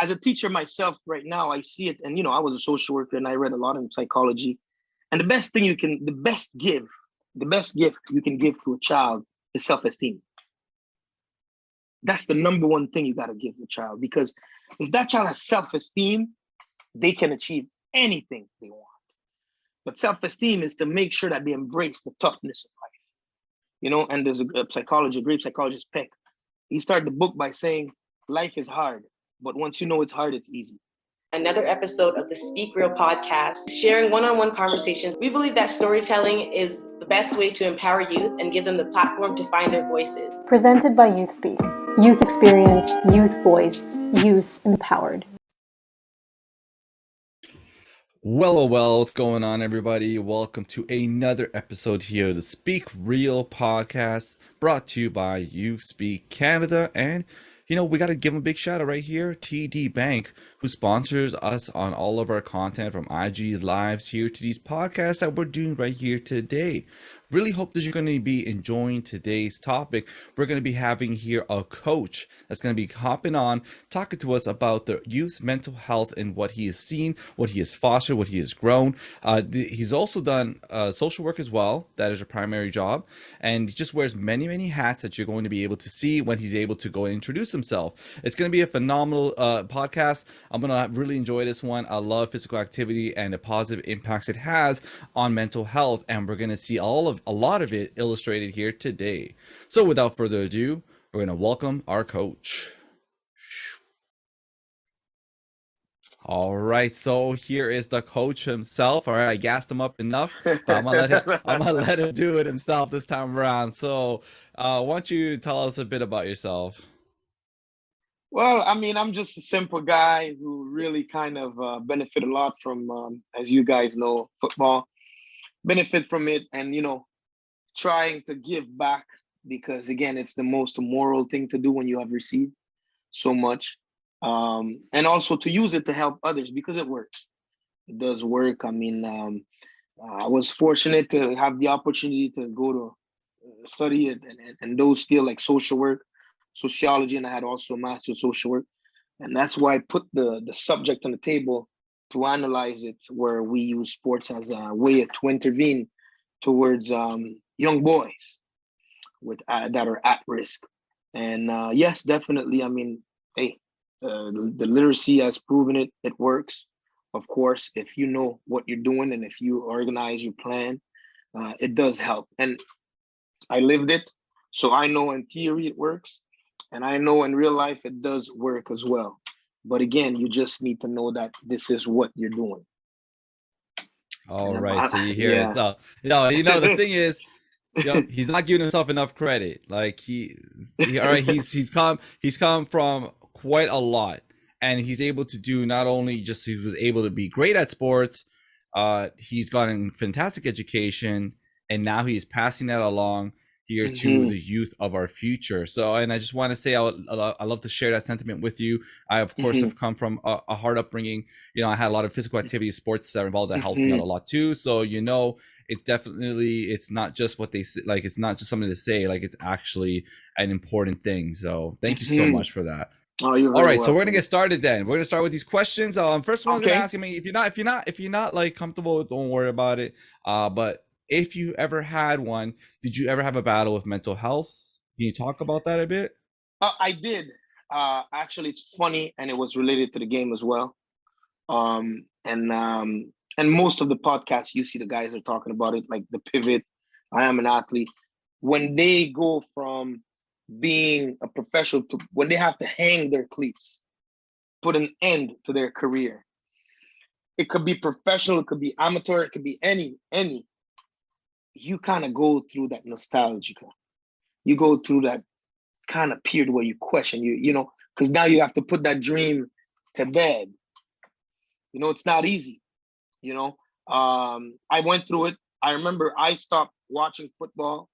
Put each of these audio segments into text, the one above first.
as a teacher myself right now, I see it. And, I was a social worker and I read a lot in psychology. And the best gift you can give to a child is self-esteem. That's the number one thing you got to give the child, because if that child has self-esteem, they can achieve anything they want. But self-esteem is to make sure that they embrace the toughness of life. And there's a great psychologist, Peck. He started the book by saying, life is hard, but once you know it's hard, it's easy. Another episode of the Speak Real podcast, sharing one-on-one conversations. We believe that storytelling is the best way to empower youth and give them the platform to find their voices. Presented by YouthSpeak. Youth experience, youth voice, youth empowered. Well, what's going on, everybody? Welcome to another episode here of the Speak Real podcast, brought to you by YouthSpeak Canada. And we got to give them a big shout out right here, TD Bank, who sponsors us on all of our content, from IG lives here to these podcasts that we're doing right here today. Really hope that you're going to be enjoying today's topic. We're going to be having here a coach that's going to be hopping on, talking to us about the youth's mental health and what he has seen, what he has fostered, what he has grown. He's also done social work as well. That is a primary job. And he just wears many, many hats that you're going to be able to see when he's able to go and introduce himself. It's going to be a phenomenal podcast. I'm going to really enjoy this one. I love physical activity and the positive impacts it has on mental health. And we're going to see a lot of it illustrated here today. So without further ado, we're going to welcome our coach. All right, so here is the coach himself. All right, I gassed him up enough, but I'm gonna let him do it himself this time around. So why don't you tell us a bit about yourself? Well, I'm just a simple guy who really kind of benefit a lot from, as you guys know, football. Benefit from it, and trying to give back, because again, it's the most moral thing to do when you have received so much, and also to use it to help others, because it works. It does work. I was fortunate to have the opportunity to go to study it, and those still like social work, sociology, and I had also a master of social work, and that's why I put the subject on the table to analyze it, where we use sports as a way to intervene towards young boys that are at risk. And yes, definitely. The literacy has proven it. It works. Of course, if you know what you're doing and if you organize your plan, it does help. And I lived it, so I know in theory it works, and I know in real life it does work as well. But again, you just need to know that this is what you're doing. All right, so you hear it. So, the thing is, he's not giving himself enough credit. Like all right, he's come from quite a lot, and he's able to do not only just he was able to be great at sports, he's gotten fantastic education, and now he is passing that along here to the youth of our future. So, and I just want to say, I love to share that sentiment with you. I, of course, have come from a hard upbringing. I had a lot of physical activity, sports that involved that helped me out a lot too. So, it's definitely, it's not just what they say, like, it's not just something to say, like, it's actually an important thing. So thank you so much for that. Oh, you're all right. welcome. So we're going to get started then. We're going to start with these questions. First one, I'm going to ask you, if you're not like comfortable, don't worry about it. But if you ever had one, did you ever have a battle with mental health? Can you talk about that a bit? I did. Actually, it's funny, and it was related to the game as well. And most of the podcasts you see, the guys are talking about it, like the pivot. I am an athlete. When they go from being a professional to when they have to hang their cleats, put an end to their career. It could be professional, it could be amateur, it could be any. You kind of go through that nostalgia. You go through that kind of period where you question, because now you have to put that dream to bed. It's not easy. I went through it. I remember I stopped watching football.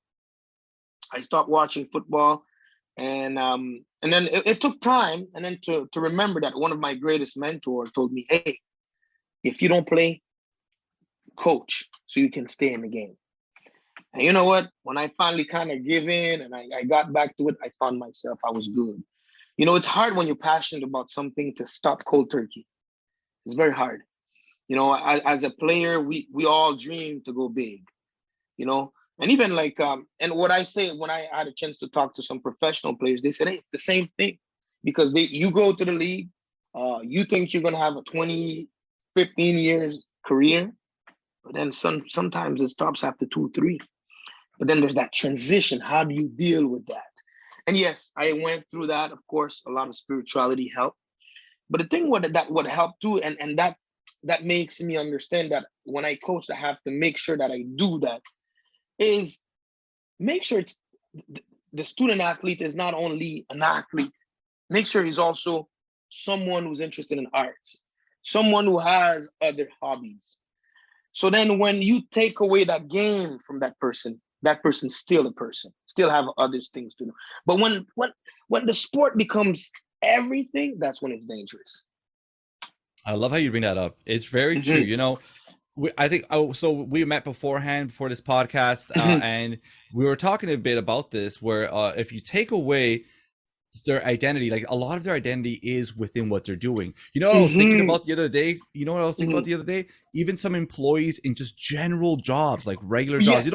And then it took time, and then to remember that one of my greatest mentors told me, hey, if you don't play, coach so you can stay in the game. And you know what? When I finally kind of give in and I got back to it, I found myself, I was good. It's hard when you're passionate about something to stop cold turkey. It's very hard. As a player, we all dream to go big, and even like, and what I say when I had a chance to talk to some professional players, they said, hey, it's the same thing, because you go to the league, you think you're going to have a 20, 15 years career, but then sometimes it stops after 2, 3. But then there's that transition. How do you deal with that? And yes, I went through that. Of course, a lot of spirituality helped. But the thing that would help too, and that makes me understand that when I coach, I have to make sure that I do that, is make sure it's the student athlete is not only an athlete. Make sure he's also someone who's interested in arts, someone who has other hobbies. So then when you take away that game from that person's still a person, still have other things to do. But when the sport becomes everything, that's when it's dangerous. I love how you bring that up. It's very true. I think, so we met beforehand before this podcast, and we were talking a bit about this, where if you take away their identity, like a lot of their identity is within what they're doing. What I was thinking about the other day? Even some employees in just general jobs, like regular jobs,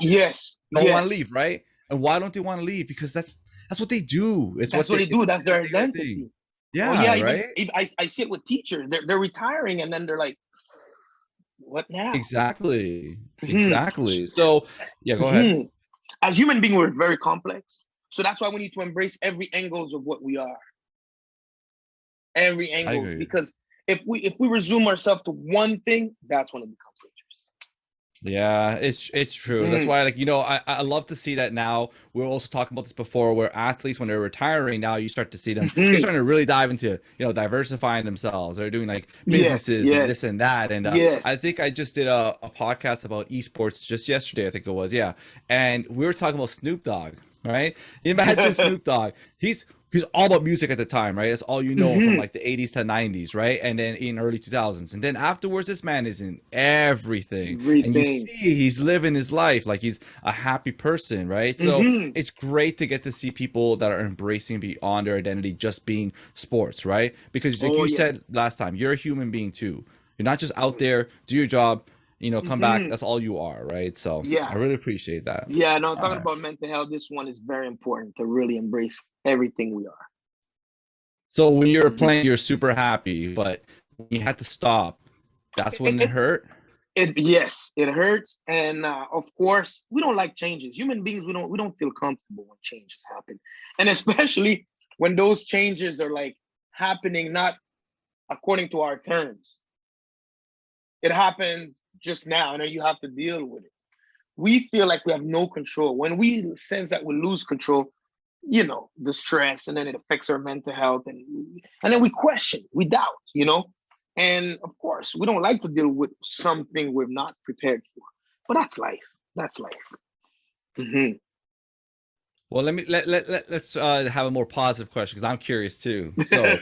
yes, don't want to leave, right? And why don't they want to leave? Because that's what they do. That's what they do. That's their identity. Yeah, right. I see it with teachers. They're retiring, and then they're like, what now? Exactly. So yeah, go ahead. As human beings, we're very complex. So that's why we need to embrace every angles of what we are. Every angle. Because if we resume ourselves to one thing, that's when it becomes dangerous. Yeah, it's true. That's why, like, I love to see that now. We were also talking about this before, where athletes, when they're retiring, now you start to see them, they're starting to really dive into, diversifying themselves. They're doing like businesses and this and that. And I think I just did a podcast about esports just yesterday, I think it was. Yeah. And we were talking about Snoop Dogg, right? Imagine Snoop Dogg. He's all about music at the time, right? That's all you know from like the 80s to 90s, right? And then in early 2000s. And then afterwards, this man is in everything. And you see he's living his life like he's a happy person, right? So it's great to get to see people that are embracing beyond their identity just being sports, right? Because like you said last time, you're a human being too. You're not just out there, do your job, come back. That's all you are, right? So I really appreciate that. Yeah, no, talking about mental health, this one is very important to really embrace everything we are. So when you're playing, you're super happy, but when you had to stop, that's when it hurt? Yes, it hurts. And of course, we don't like changes. Human beings, we don't feel comfortable when changes happen. And especially when those changes are like happening not according to our terms. It happens just now, and then you have to deal with it. We feel like we have no control. When we sense that we lose control, the stress, and then it affects our mental health, and then we question, we doubt, and of course we don't like to deal with something we're not prepared for. But that's life. Well, let's have a more positive question, because I'm curious too. So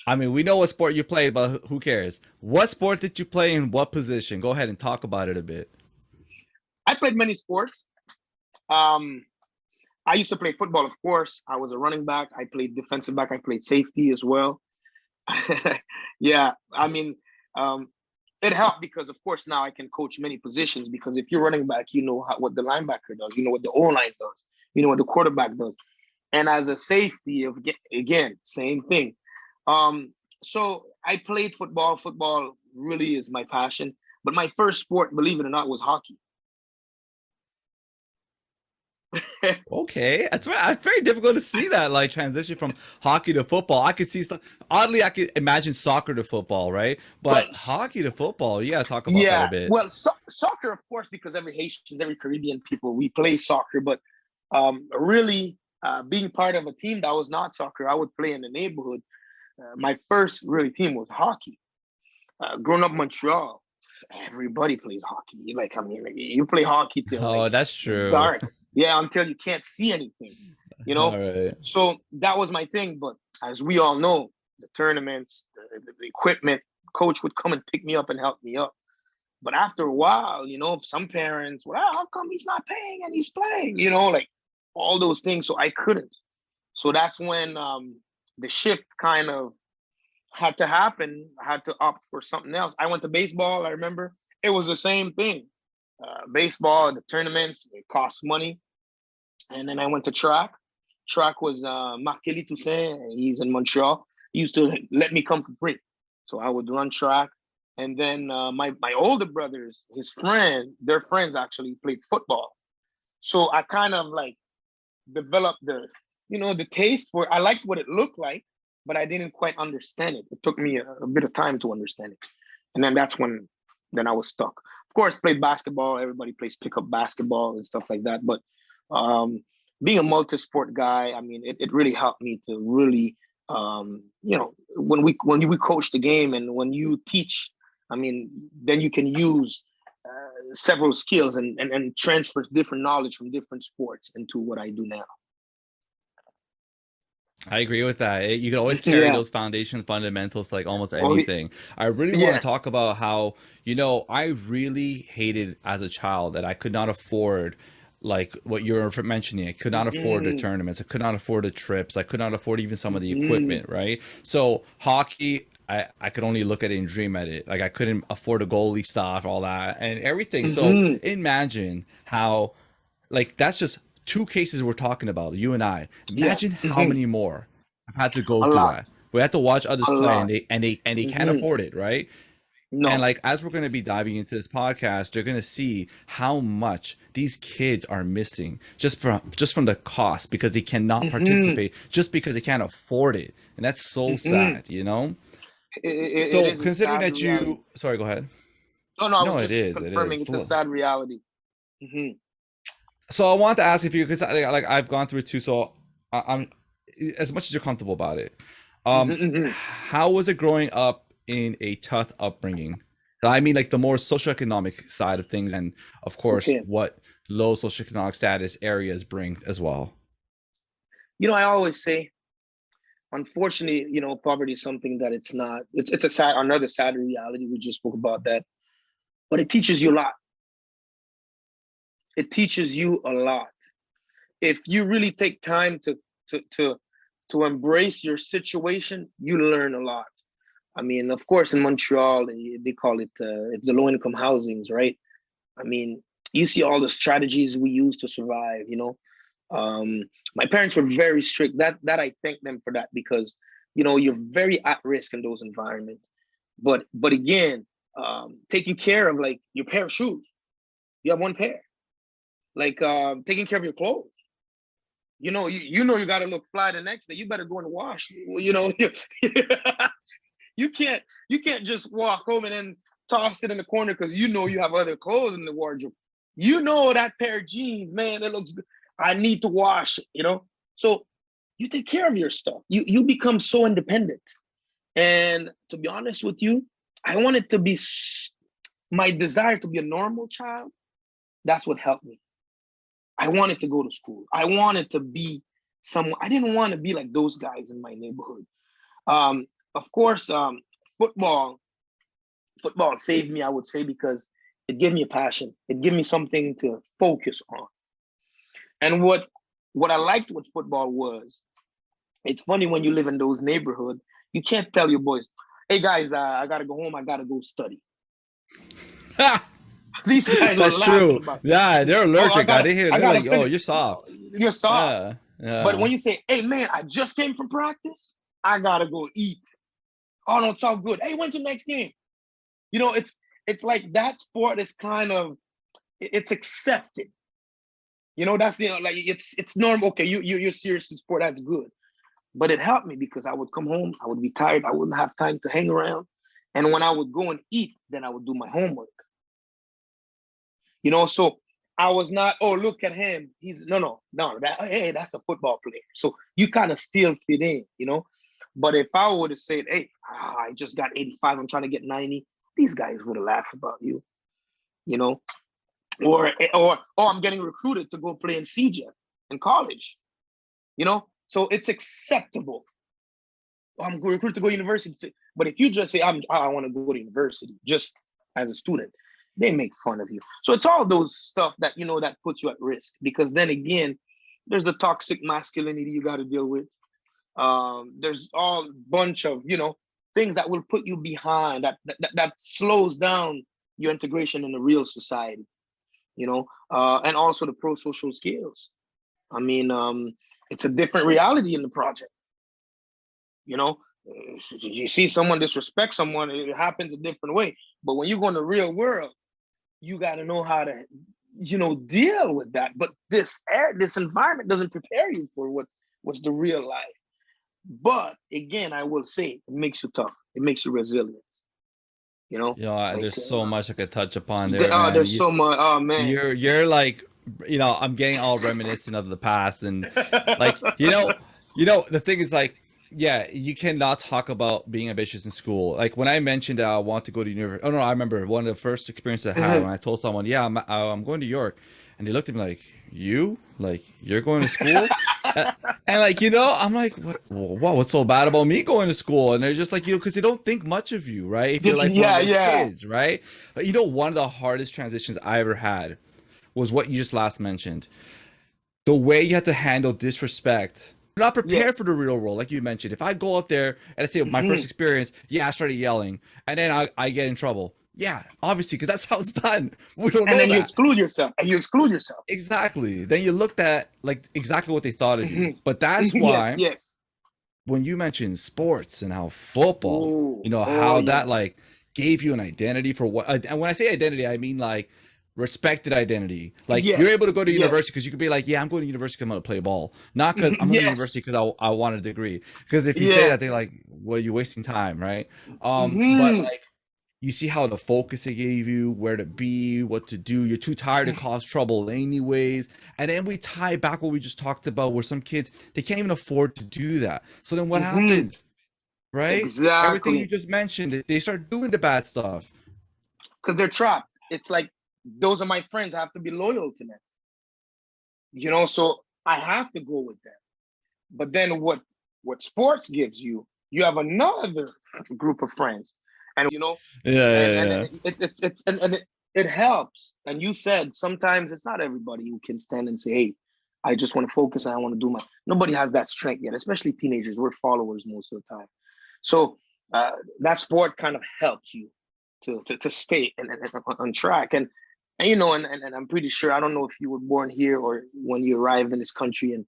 I mean, we know what sport you played, but who cares? What sport did you play in what position? Go ahead and talk about it a bit. I played many sports. I used to play football, of course. I was a running back. I played defensive back. I played safety as well. Yeah, I mean, it helped because, of course, now I can coach many positions, because if you're running back, you know what the linebacker does, you know what the O-line does, you know what the quarterback does. And as a safety, again, same thing. So I played football. Football really is my passion. But my first sport, believe it or not, was hockey. Okay, it's very difficult to see that like transition from hockey to football. I could see oddly, I could imagine soccer to football, right? But hockey to football, you gotta talk about that a bit. Well, soccer, of course, because every Haitian, every Caribbean people, we play soccer. But really, being part of a team that was not soccer, I would play in the neighborhood. My first really team was hockey. Growing up in Montreal, everybody plays hockey. Like, I mean, you play hockey till that's true. Dark. Yeah, until you can't see anything, All right. So that was my thing. But as we all know, the tournaments, the equipment, coach would come and pick me up and help me up. But after a while, some parents, well, how come he's not paying and he's playing? Like all those things. So I couldn't. So that's when the shift kind of had to happen. I had to opt for something else. I went to baseball. I remember it was the same thing. Baseball, the tournaments, it costs money. And then I went to track. Track was Marqueli Toussaint. He's in Montreal. He used to let me come for free. So I would run track. And then my older brothers, their friends actually played football. So I kind of like developed the taste where I liked what it looked like, but I didn't quite understand it. It took me a bit of time to understand it. And then that's when then I was stuck. Of course, played basketball. Everybody plays pickup basketball and stuff like that. But being a multi-sport guy, I mean, it really helped me to really, when we coach the game and when you teach, I mean, then you can use several skills and transfer different knowledge from different sports into what I do now. I agree with that. You can always carry Yeah. those foundation fundamentals like almost anything. I really want Yeah. to talk about how, I really hated as a child that I could not afford like what you're mentioning. I could not afford the tournaments. I could not afford the trips. I could not afford even some of the equipment, right? So hockey, I could only look at it and dream at it. Like I couldn't afford a goalie stuff, all that and everything. So imagine how, like, that's just two cases we're talking about, you and I. Imagine how many more I've had to go A through lot. that. We have to watch others A play lot. and they can't afford it, right? No. And like as we're going to be diving into this podcast, they're going to see how much these kids are missing just from the cost because they cannot participate just because they can't afford it. And that's so sad, It So is a considering sad that reality. sorry, go ahead. No, I No, was it just is. It confirming is. it's a sad reality. So I want to ask if you, because like I've gone through it too. So I'm as much as you're comfortable about it. How was it growing up in a tough upbringing? I mean, like the more socioeconomic side of things, and of course, Okay. what low socioeconomic status areas bring as well. I always say, unfortunately, poverty is something that it's not. It's another sad reality. We just spoke about that, but it teaches you a lot. It teaches you a lot. If you really take time to embrace your situation, you learn a lot. I mean, of course, in Montreal, they call it it's the low-income housings, right? I mean, you see all the strategies we use to survive. My parents were very strict. That I thank them for that because you're very at risk in those environments. But again, taking care of like your pair of shoes, you have one pair. Like taking care of your clothes. You got to look fly the next day. You better go and wash. You can't just walk home and then toss it in the corner because you have other clothes in the wardrobe. That pair of jeans, man, it looks good. I need to wash it. So you take care of your stuff. You become so independent. And to be honest with you, I wanted to be my desire to be a normal child. That's what helped me. I wanted to go to school. I wanted to be someone. I didn't want to be like those guys in my neighborhood. Of course, football saved me, I would say, because it gave me a passion. It gave me something to focus on. And what I liked with football was, it's funny when you live in those neighborhoods, you can't tell your boys, hey guys, I gotta go home, I gotta go study. These guys were That's laughing true. about it. Yeah, they're allergic. They hear. They're like, "Oh, you're finish. soft." You're soft. Yeah, yeah. But when you say, hey man, I just came from practice, I gotta go eat. Oh no, it's all good. Hey, when's the next game? It's like that sport is kind of, it's accepted. That's like it's normal. Okay, you're serious in sport, that's good. But it helped me because I would come home, I would be tired, I wouldn't have time to hang around. And when I would go and eat, then I would do my homework. So I was not, oh, look at him. He's no, that's a football player. So you kind of still fit in. But if I would have said, hey, I just got 85, I'm trying to get 90, these guys would have laughed about you, or I'm getting recruited to go play in CJ in college, so it's acceptable. I'm recruited to go to university. But if you just say, I want to go to university just as a student, they make fun of you. So it's all those stuff that, that puts you at risk, because then again, There's the toxic masculinity you got to deal with. There's all bunch of, things that will put you behind, that slows down your integration in the real society, and also the pro-social skills. I mean, it's a different reality in the project. You see someone disrespect someone, it happens a different way. But when you go in the real world, you got to know how to, deal with that. But this environment doesn't prepare you for what's the real life. But again, I will say it makes you tough. It makes you resilient. There's so much I could touch upon there, man. There's so much. Oh man, you're like, I'm getting all reminiscent of the past, and like, the thing is, like, yeah, you cannot talk about being ambitious in school. Like when I mentioned that I want to go to university. Oh no, I remember one of the first experiences I had when I told someone, yeah, I'm going to York, and they looked at me like, you're going to school? And like, I'm like, what's so bad about me going to school? And they're just like, because they don't think much of you, right? If you're like one of those kids, right? But one of the hardest transitions I ever had was what you just last mentioned. The way you had to handle disrespect. You're not prepared for the real world, like you mentioned. If I go out there and I say my first experience, I started yelling, and then I get in trouble. Yeah, obviously, because that's how it's done. We don't know and then that. you exclude yourself. Exactly. Then you looked at like exactly what they thought of you. But that's why when you mentioned sports and how football, that like gave you an identity for what, and when I say identity, I mean like respected identity. Like you're able to go to university because you could be like, I'm going to university because I'm going to play ball, not because I'm going to university because I want a degree. Because if you say that, they're like, well, you're wasting time, right? But like, you see how the focus it gave you, where to be, what to do. You're too tired to cause trouble anyways. And then we tie back what we just talked about, where some kids, they can't even afford to do that. So then what happens, right? Exactly. Everything you just mentioned, they start doing the bad stuff. Because they're trapped. It's like, those are my friends. I have to be loyal to them. So I have to go with them. But then what sports gives you, you have another group of friends. And it helps. And you said sometimes it's not everybody who can stand and say, hey, I just want to focus and I want to do nobody has that strength yet, especially teenagers. We're followers most of the time. So that sport kind of helps you to stay on track. And I'm pretty sure, I don't know if you were born here or when you arrived in this country, and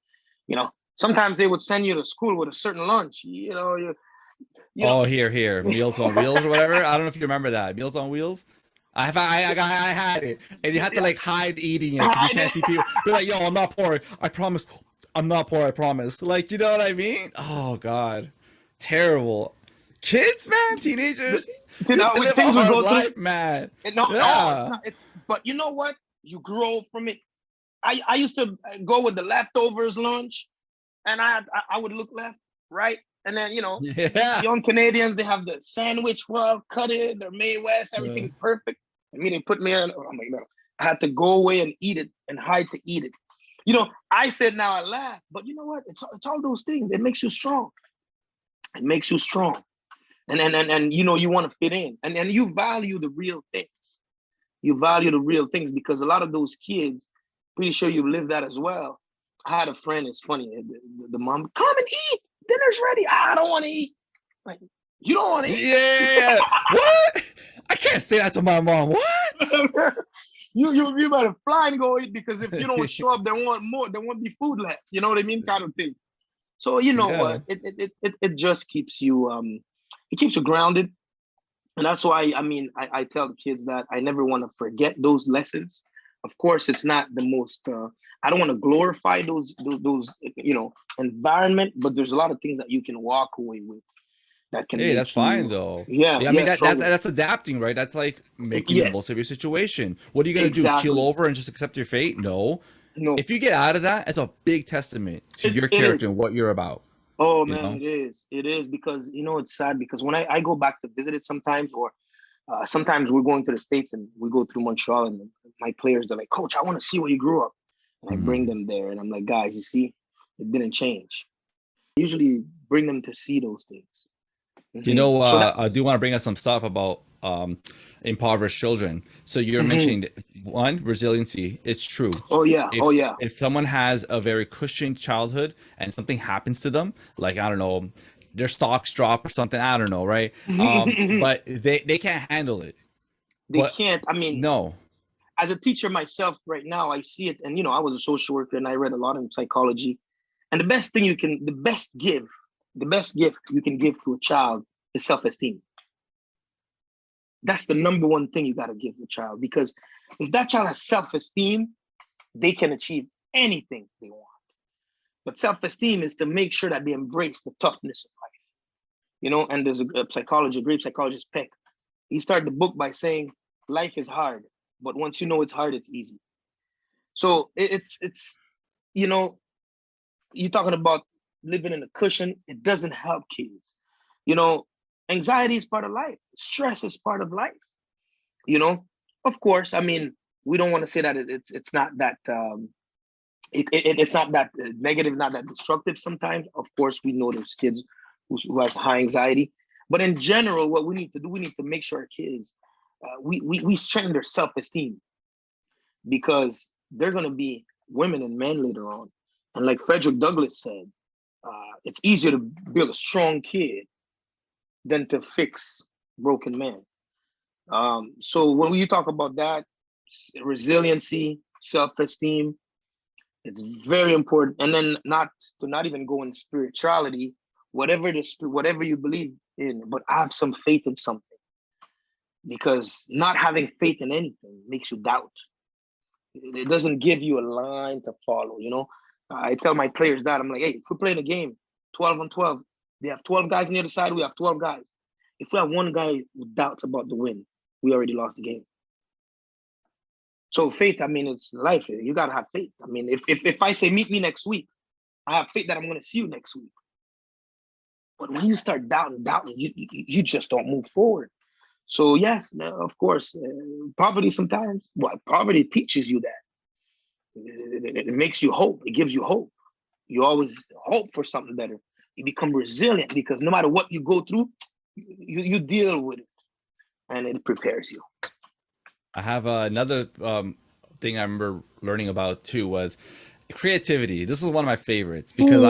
sometimes they would send you to school with a certain lunch. Here, Meals on Wheels or whatever. I don't know if you remember that. Meals on Wheels. I had it, and you had to like hide eating it because you can't see people. Be like, yo, I'm not poor. I promise. I'm not poor. I promise. Like, you know what I mean? Oh God, terrible. Kids, man, teenagers. They live a hard life, man. No, but you know what? You grow from it. I used to go with the leftovers lunch, and I would look left, right. And then, young Canadians, they have the sandwich well cut it, they're May West, everything's perfect. I mean, they put me in, I'm like, no. I had to go away and eat it and hide to eat it. I said now I laugh, but you know what? It's all those things. It makes you strong. It makes you strong. And you want to fit in. And you value the real things. You value the real things because a lot of those kids, pretty sure you've lived that as well. I had a friend, it's funny, the mom, come and eat. Dinner's ready. I don't want to eat. Like, you don't want to eat? Yeah. What? I can't say that to my mom. What? you better fly and go eat, because if you don't show up, there won't be food left. You know what I mean? Kind of thing. So what? It just keeps you it keeps you grounded. And that's why I tell the kids that I never want to forget those lessons. Of course, it's not the most I don't want to glorify those environment, but there's a lot of things that you can walk away with that can. Hey, that's fine though. Yeah, I mean that's adapting, right? That's like making the most of your situation. What are you gonna do? Keel over and just accept your fate? No. If you get out of that, it's a big testament to your character and what you're about. Oh man, it is because it's sad because when I go back to visit it sometimes, or sometimes we're going to the States and we go through Montreal, and my players, they're like, Coach, I want to see where you grew up. And I bring them there and I'm like, guys, you see, it didn't change. I usually bring them to see those things. I do want to bring up some stuff about impoverished children. So you're mentioning one, resiliency. It's true. Oh yeah. If Oh yeah. if someone has a very cushioned childhood and something happens to them, like I don't know, their stocks drop or something, I don't know, right? But they can't handle it. They But can't. I mean, no. as a teacher myself right now, I see it. And, I was a social worker and I read a lot in psychology. And the best gift you can give to a child is self-esteem. That's the number one thing you got to give a child, because if that child has self-esteem, they can achieve anything they want. But self-esteem is to make sure that they embrace the toughness of life. And there's a great psychologist, Peck. He started the book by saying, life is hard, but once you know it's hard, it's easy. So it's you're talking about living in a cushion. It doesn't help kids. Anxiety is part of life. Stress is part of life. Of course, I mean, we don't want to say that it's not that it's not that negative, not that destructive sometimes. Of course, we know there's kids who has high anxiety. But in general, what we need to do, we need to make sure our kids, we strengthen their self-esteem, because they're going to be women and men later on. And like Frederick Douglass said, it's easier to build a strong kid than to fix broken men. So when you talk about that, resiliency, self-esteem, it's very important. And then not even go in spirituality, whatever you believe in, but have some faith in something. Because not having faith in anything makes you doubt. It doesn't give you a line to follow. I tell my players that, I'm like, hey, if we're playing a game 12 on 12, they have 12 guys on the other side, we have 12 guys. If we have one guy who doubts about the win, we already lost the game. So faith, I mean, it's life. You got to have faith. I mean, if I say meet me next week, I have faith that I'm going to see you next week. But when you start doubting, you just don't move forward. So yes, of course, poverty sometimes, poverty teaches you that. It makes you hope. It gives you hope. You always hope for something better. You become resilient, because no matter what you go through, you deal with it, and it prepares you. I have another thing I remember learning about too was creativity. This is one of my favorites because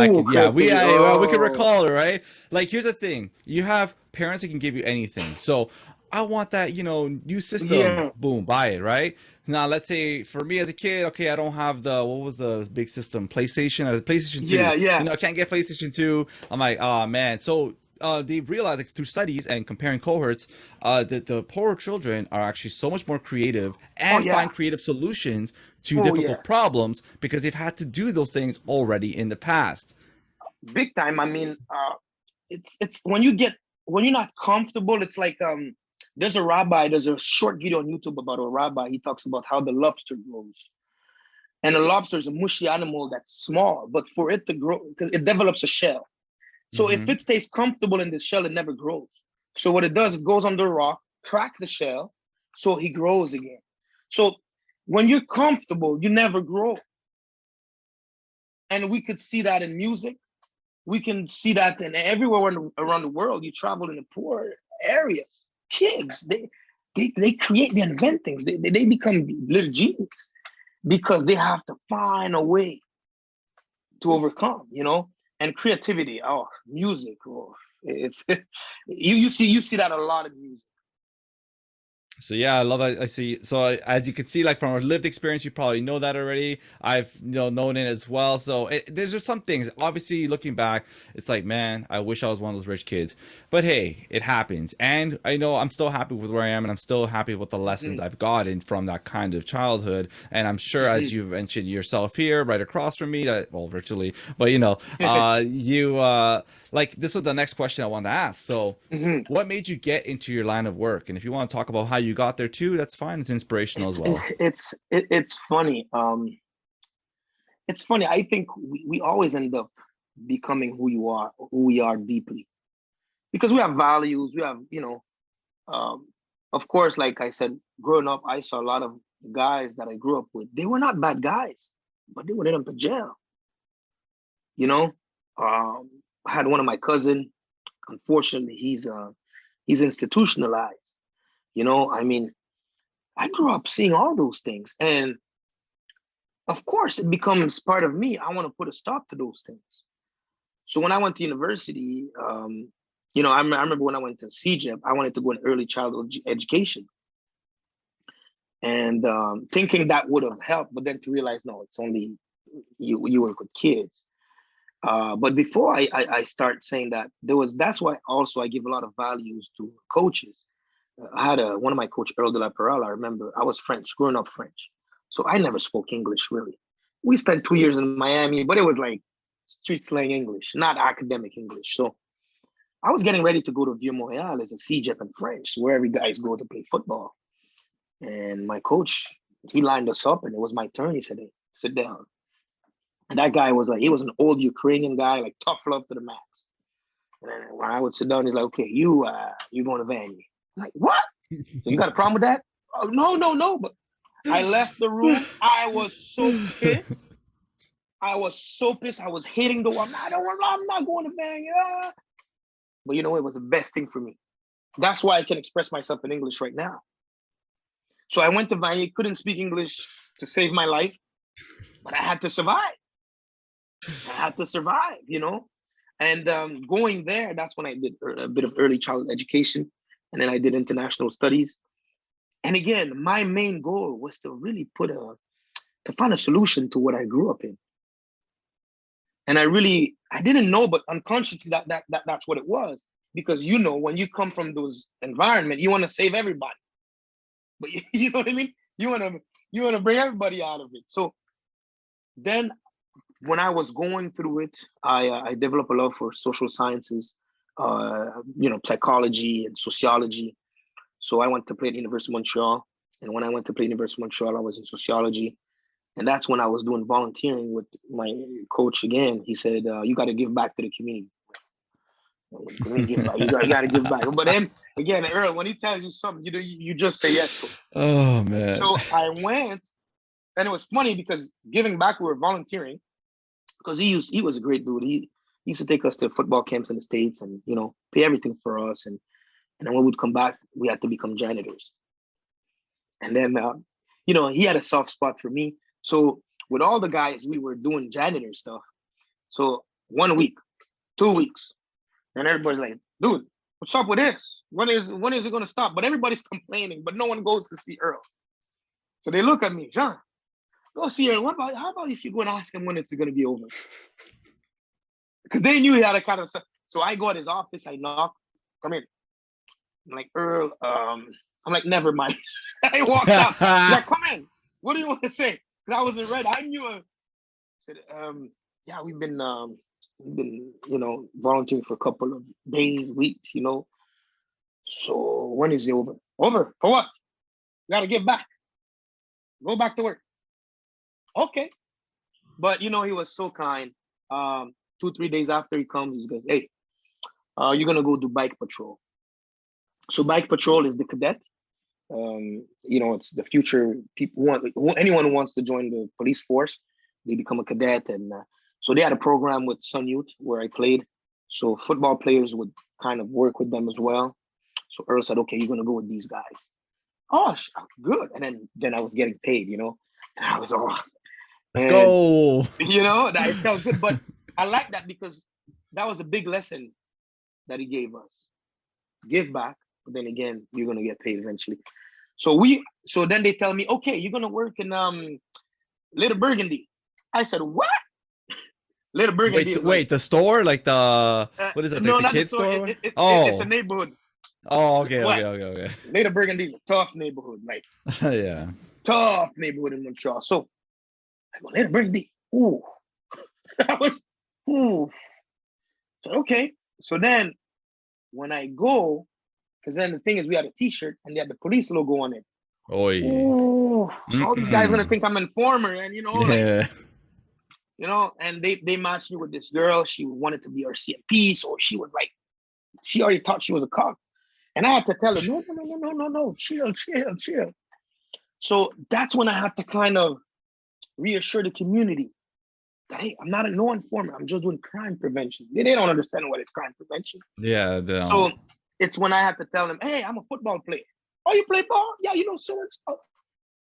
we can recall it, right? Like, here's the thing: you have parents that can give you anything. So I want that, new system. Yeah. Boom, buy it, right? Now, let's say for me as a kid, okay, I don't have what was the big system? PlayStation or the PlayStation 2. Yeah. I can't get PlayStation 2. I'm like, oh man. So they realized, like, through studies and comparing cohorts, that the poorer children are actually so much more creative and find creative solutions to difficult problems because they've had to do those things already in the past. Big time. I mean, it's when you're not comfortable, it's like there's a short video on YouTube about a rabbi. He talks about how the lobster grows. And a lobster is a mushy animal that's small, but for it to grow, because it develops a shell. So if it stays comfortable in the shell, it never grows. So what it does, it goes under a rock, crack the shell, so he grows again. So when you're comfortable, you never grow. And we could see that in music. We can see that in everywhere around the world. You travel in the poor areas. Kids, they create, they invent things. They become little geniuses because they have to find a way to overcome, and creativity. Oh, music. Oh, it's you see that a lot in music. So yeah, I love it. I see. So as you can see, like from our lived experience, you probably know that already. I've known it as well. So there's just some things. Obviously, looking back, it's like, man, I wish I was one of those rich kids. But hey, it happens, and I know I'm still happy with where I am, and I'm still happy with the lessons I've gotten from that kind of childhood. And I'm sure, as you've mentioned yourself here, right across from me, well, virtually, but you like, this was the next question I wanted to ask. So, what made you get into your line of work? And if you want to talk about how you got there too, that's fine. It's inspirational as well. It's funny. It's funny. I think we always end up becoming who we are deeply, because we have values. We have, of course, like I said, growing up, I saw a lot of guys that I grew up with. They were not bad guys, but they would end up in jail. I had one of my cousin. Unfortunately, he's institutionalized I mean, I grew up seeing all those things. And of course, it becomes part of me. I want to put a stop to those things. So when I went to university, I remember when I went to CJEP, I wanted to go in early childhood education. And thinking that would have helped, but then to realize, no, it's only you work with kids. But before I start saying that, that's why also I give a lot of values to coaches. I had one of my coach, Earl de la Perala. I remember I was French, growing up French. So I never spoke English really. We spent 2 years in Miami, but it was like street slang English, not academic English. So I was getting ready to go to Vieux Montréal as a CJEP in French, where every guys go to play football. And my coach, he lined us up and it was my turn. He said, hey, sit down. And that guy was he was an old Ukrainian guy, like tough love to the max. And then when I would sit down, he's like, okay, you going to Vanier. I'm like, what? So you got a problem with that? Oh, no. But I left the room. I was so pissed. I was hating the one. I'm not going to Vanier. But it was the best thing for me. That's why I can express myself in English right now. So I went to Vanier, couldn't speak English to save my life, but I had to survive. And going there, that's when I did a bit of early childhood education, and then I did international studies. And again, my main goal was to really to find a solution to what I grew up in. And I didn't know, but unconsciously that's what it was. Because when you come from those environments, you want to save everybody. But you know what I mean? You want to bring everybody out of it. So then when I was going through it, I developed a love for social sciences, psychology and sociology. So I went to play at University of Montreal. And when I went to play at University of Montreal, I was in sociology. And that's when I was doing volunteering with my coach again. He said, you got to give back to the community. You got to give back. But then, again, Earl, when he tells you something, you just say yes to it. Oh, man. So I went, and it was funny because giving back, we were volunteering, because he was a great dude. He used to take us to football camps in the States and, pay everything for us. And then when we'd come back, we had to become janitors. And then, he had a soft spot for me. So with all the guys, we were doing janitor stuff. So 1 week, 2 weeks, and everybody's like, dude, what's up with this? When is it going to stop? But everybody's complaining, but no one goes to see Earl. So they look at me, Jean, go see Earl. How about if you go and ask him when it's going to be over? Because they knew he had a kind of stuff. So I go at his office, I knock, come in. I'm like, Earl, I'm like, never mind. I walked out. He's like, come in. What do you want to say? Because I wasn't ready. I knew I said, yeah, we've been volunteering for a couple of days, weeks, So when is it over? Over for what? You got to get back. Go back to work. Okay. But he was so kind. 2-3 days after he comes, he goes, hey, you're gonna go do bike patrol. So bike patrol is the cadet. It's the future people anyone who wants to join the police force, they become a cadet. And so they had a program with Sun Youth where I played. So football players would kind of work with them as well. So Earl said, okay, you're going to go with these guys. Oh, good. And then I was getting paid, and I was all, let's go. That felt good. But I like that because that was a big lesson that he gave us. Give back, but then again, you're going to get paid eventually. So then they tell me, okay, you're going to work in Little Burgundy. I said, what? Little Burgundy. Wait, the store? Like the, what is it? Like no, the not kids the store. store? It's a neighborhood. Oh, okay. Little Burgundy is a tough neighborhood. Like, yeah. Tough neighborhood in Montreal. So I go, Little Burgundy. Ooh. So, okay. So then when I go, because then the thing is, we had a T-shirt and they had the police logo on it. Oh, yeah. Ooh. So all these guys are gonna think I'm an informer, and yeah. And they matched me with this girl. She wanted to be our CMP, so she was like, she already thought she was a cop, and I had to tell her, no, chill. So that's when I had to kind of reassure the community that, hey, I'm not no informer. I'm just doing crime prevention. They don't understand what is crime prevention. Yeah. So it's when I had to tell them, hey, I'm a football player. Oh, you play ball? Yeah, you know so and so.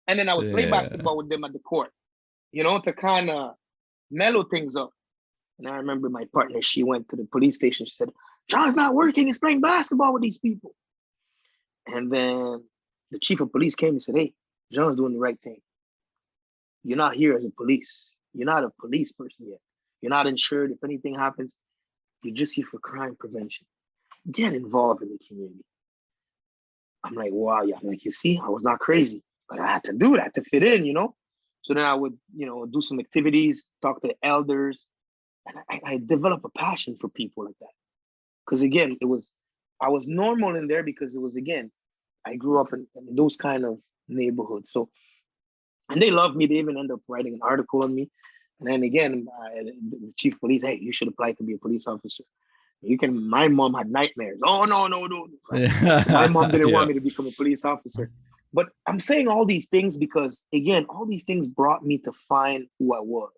And then I would play Yeah. basketball with them at the court, to kind of mellow things up. And I remember my partner, she went to the police station. She said, John's not working. He's playing basketball with these people. And then the chief of police came and said, hey, John's doing the right thing. You're not here as a police. You're not a police person yet. You're not insured. If anything happens, you're just here for crime prevention. Get involved in the community. I'm like, wow, yeah. I'm like, you see, I was not crazy, but I had to do that to fit in, So then I would, do some activities, talk to the elders, and I developed a passion for people like that. Because again, I was normal in there because it was, again, I grew up in those kind of neighborhoods. So, and they loved me. They even ended up writing an article on me. And then again, the chief of police, hey, you should apply to be a police officer. My mom had nightmares. Oh, no. So my mom didn't want me to become a police officer. But I'm saying all these things because, again, all these things brought me to find who I was.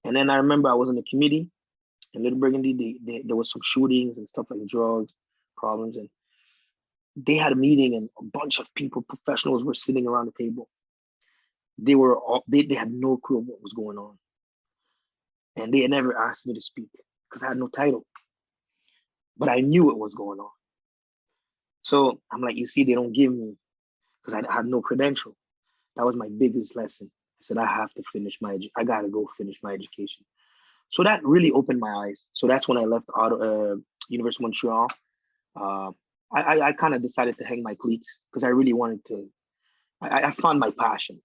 And then I remember I was in a committee in Little Burgundy. There was some shootings and stuff like drugs, problems. And they had a meeting and a bunch of people, professionals, were sitting around the table. They had no clue of what was going on. And they had never asked me to speak because I had no title. But I knew what was going on. So I'm like, you see, they don't give me, because I had no credential. That was my biggest lesson. I said, I got to go finish my education. So that really opened my eyes. So that's when I left University of Montreal. I kind of decided to hang my cleats because I really wanted to, I found my passion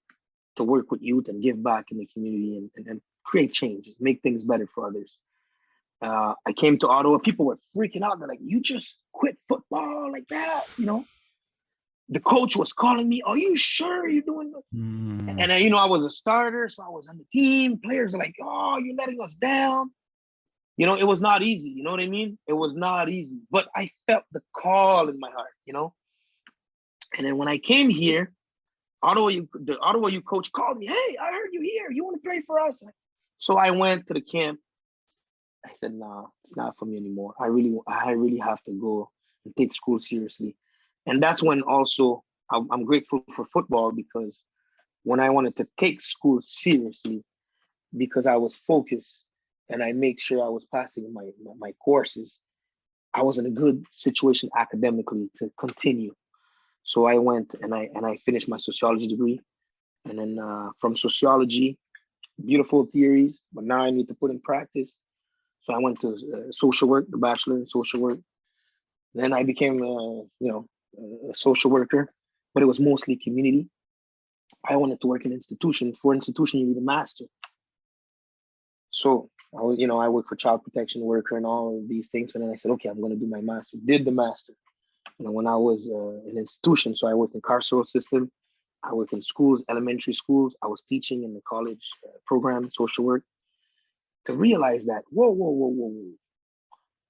to work with youth and give back in the community and create change, make things better for others. I came to Ottawa. People were freaking out. They're like, you just quit football like that, The coach was calling me, are you sure you're doing it? And I was a starter, so I was on the team. Players are like, oh, you're letting us down. It was not easy. You know what I mean? It was not easy. But I felt the call in my heart, And then when I came here, the Ottawa U coach called me, hey, I heard you here. You want to play for us? So I went to the camp. I said, nah, it's not for me anymore. I really have to go and take school seriously. And that's when also I'm grateful for football, because when I wanted to take school seriously, because I was focused and I made sure I was passing my courses, I was in a good situation academically to continue. So I went and I finished my sociology degree. And then from sociology, beautiful theories, but now I need to put in practice. So I went to social work, the bachelor in social work. Then I became, a social worker, but it was mostly community. I wanted to work in institution. For institution, you need a master. So I worked for child protection worker and all of these things. And then I said, okay, I'm going to do my master. Did the master. When I was in institution, so I worked in carceral system. I worked in schools, elementary schools. I was teaching in the college program, social work. To realize that, whoa.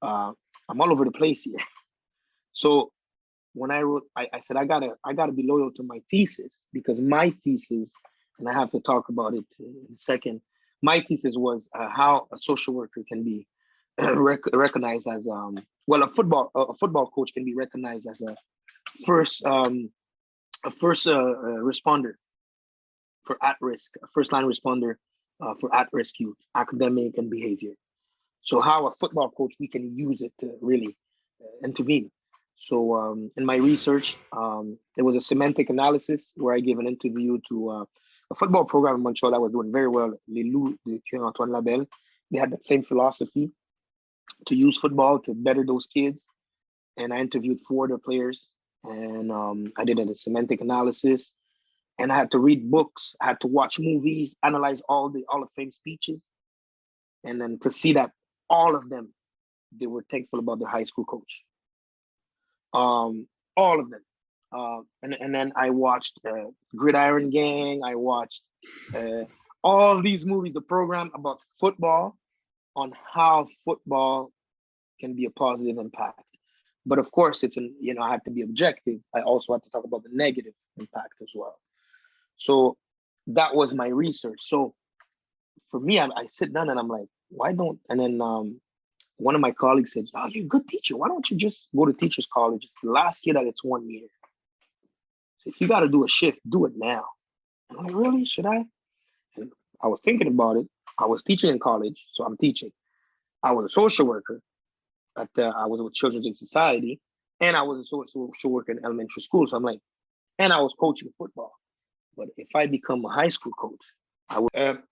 I'm all over the place here. So when I wrote, I said, I gotta be loyal to my thesis, because my thesis, and I have to talk about it in a second. My thesis was how a social worker can be recognized as a football coach can be recognized as a first responder for at-risk, a first-line responder for at-risk youth, academic and behavior. So how a football coach, we can use it to really intervene. So in my research, there was a semantic analysis where I gave an interview to a football program in Montreal that was doing very well, Les Loups de Antoine Labelle. They had that same philosophy to use football to better those kids. And I interviewed 4 of the players, and I did a semantic analysis. And I had to read books, I had to watch movies, analyze all the Hall of Fame speeches. And then to see that all of them, they were thankful about their high school coach. All of them. And then I watched Gridiron Gang. I watched all these movies, the program about football, on how football can be a positive impact. But of course, I have to be objective. I also have to talk about the negative impact as well. So that was my research. So for me, I sit down and I'm like, why don't, and then one of my colleagues said, oh, you're a good teacher. Why don't you just go to teacher's college? It's the last year that it's 1 year. If you got to do a shift, do it now. And I'm like, really? Should I? And I was thinking about it. I was teaching in college, so I'm teaching. I was a social worker. I was with Children's in Society, and I was a social worker in elementary school. So I'm like, and I was coaching football. But if I become a high school coach, I would.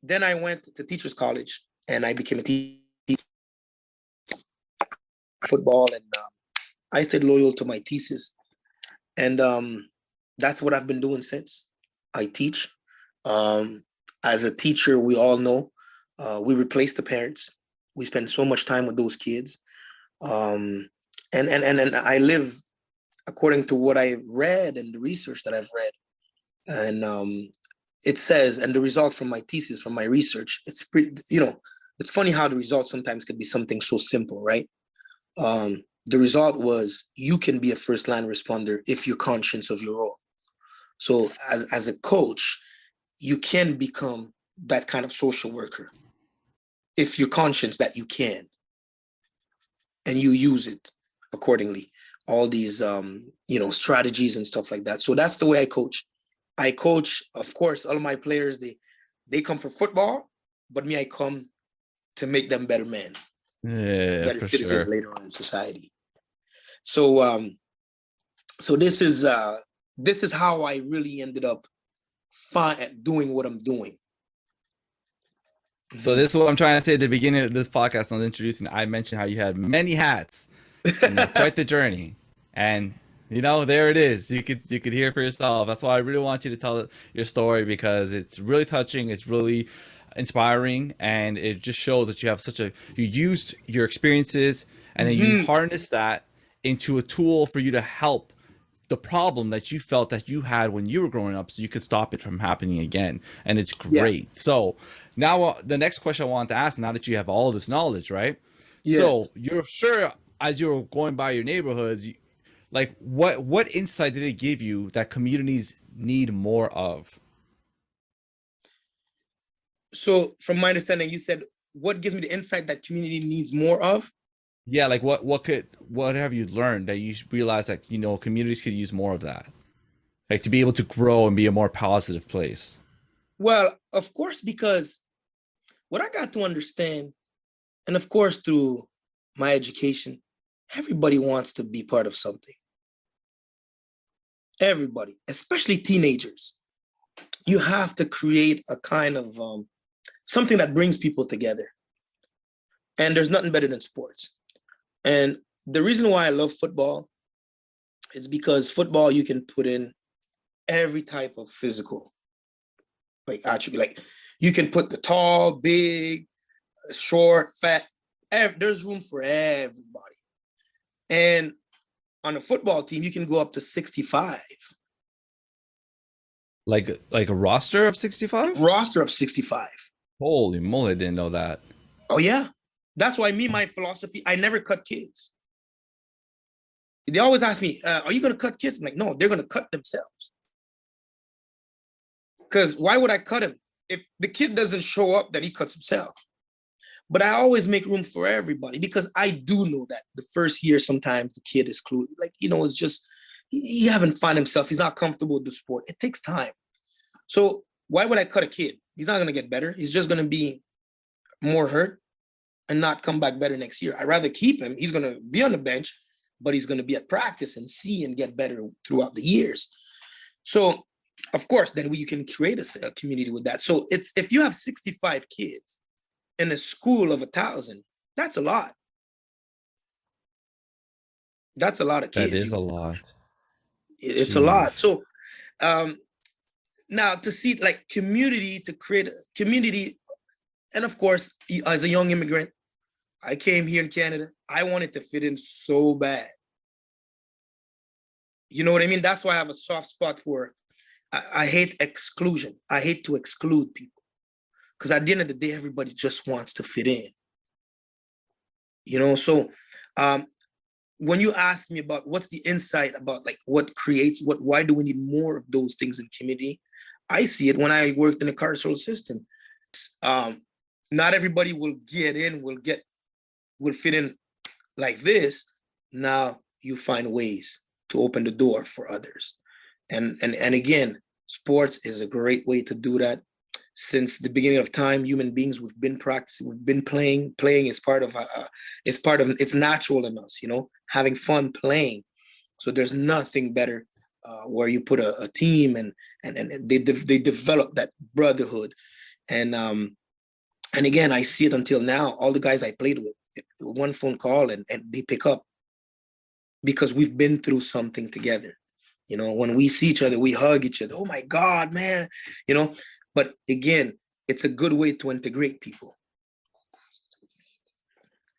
Then I went to teachers college, and I became a teacher football, and I stayed loyal to my thesis, and that's what I've been doing since. I teach. As a teacher, we all know we replace the parents. We spend so much time with those kids, and I live according to what I read and the research that I've read, and it says, and the results from my thesis, from my research, it's pretty. It's funny how the results sometimes could be something so simple, right? The result was you can be a first line responder if you're conscious of your role. So as a coach, you can become that kind of social worker if you're conscious that you can, and you use it accordingly. All these, strategies and stuff like that. So that's the way I coach. I coach, of course, all of my players, they come for football, but me, I come to make them better men, better citizens later on in society. So, so this is how I really ended up doing what I'm doing. So this is what I'm trying to say at the beginning of this podcast. I was introducing. I mentioned how you had many hats, and quite the journey. And there it is. You could hear it for yourself. That's why I really want you to tell your story, because it's really touching. It's really inspiring, and it just shows that you used your experiences, and then you harnessed that into a tool for you to help the problem that you felt that you had when you were growing up, so you could stop it from happening again. And it's great. Yeah. So now the next question I want to ask, now that you have all this knowledge, right? Yes. So you're sure, as you're going by your neighborhoods, like what insight did it give you that communities need more of? So from my understanding, you said, what gives me the insight that community needs more of? Yeah, like what have you learned that you realize that communities could use more of that, like to be able to grow and be a more positive place? Well, of course, because what I got to understand, and of course through my education, everybody wants to be part of something. Everybody, especially teenagers. You have to create a kind of something that brings people together. And there's nothing better than sports. And the reason why I love football is because football, you can put in every type of physical attribute. Like you can put the tall, big, short, fat. There's room for everybody. And on a football team, you can go up to 65. Like a roster of 65? Roster of 65. Holy moly, I didn't know that. Oh, yeah. That's why my philosophy, I never cut kids. They always ask me, are you going to cut kids? I'm like, no, they're going to cut themselves. Because why would I cut him? If the kid doesn't show up, then he cuts himself. But I always make room for everybody, because I do know that the first year, sometimes the kid is clueless. It's just, he haven't found himself. He's not comfortable with the sport. It takes time. So why would I cut a kid? He's not going to get better. He's just going to be more hurt and not come back better next year. I'd rather keep him. He's going to be on the bench, but he's going to be at practice and see and get better throughout the years. So, of course, then you can create a community with that. So if you have 65 kids in a school of 1,000, that's a lot. That's a lot of kids. That is a lot. It's a lot. So now to see community, to create a community, and of course, as a young immigrant, I came here in Canada. I wanted to fit in so bad. You know what I mean? That's why I have a soft spot for, I hate exclusion. I hate to exclude people. Because at the end of the day, everybody just wants to fit in. So when you ask me about what's the insight about what creates, why do we need more of those things in community? I see it when I worked in the carceral system. Not everybody will get in, will fit in like this. Now you find ways to open the door for others. And again, sports is a great way to do that. Since the beginning of time, human beings, we've been practicing, we've been playing. Playing is part of it's natural in us, having fun playing. So there's nothing better where you put a team and they develop that brotherhood. And again, I see it until now. All the guys I played with, one phone call and they pick up because we've been through something together. When we see each other, we hug each other. Oh my God, man, But again, it's a good way to integrate people.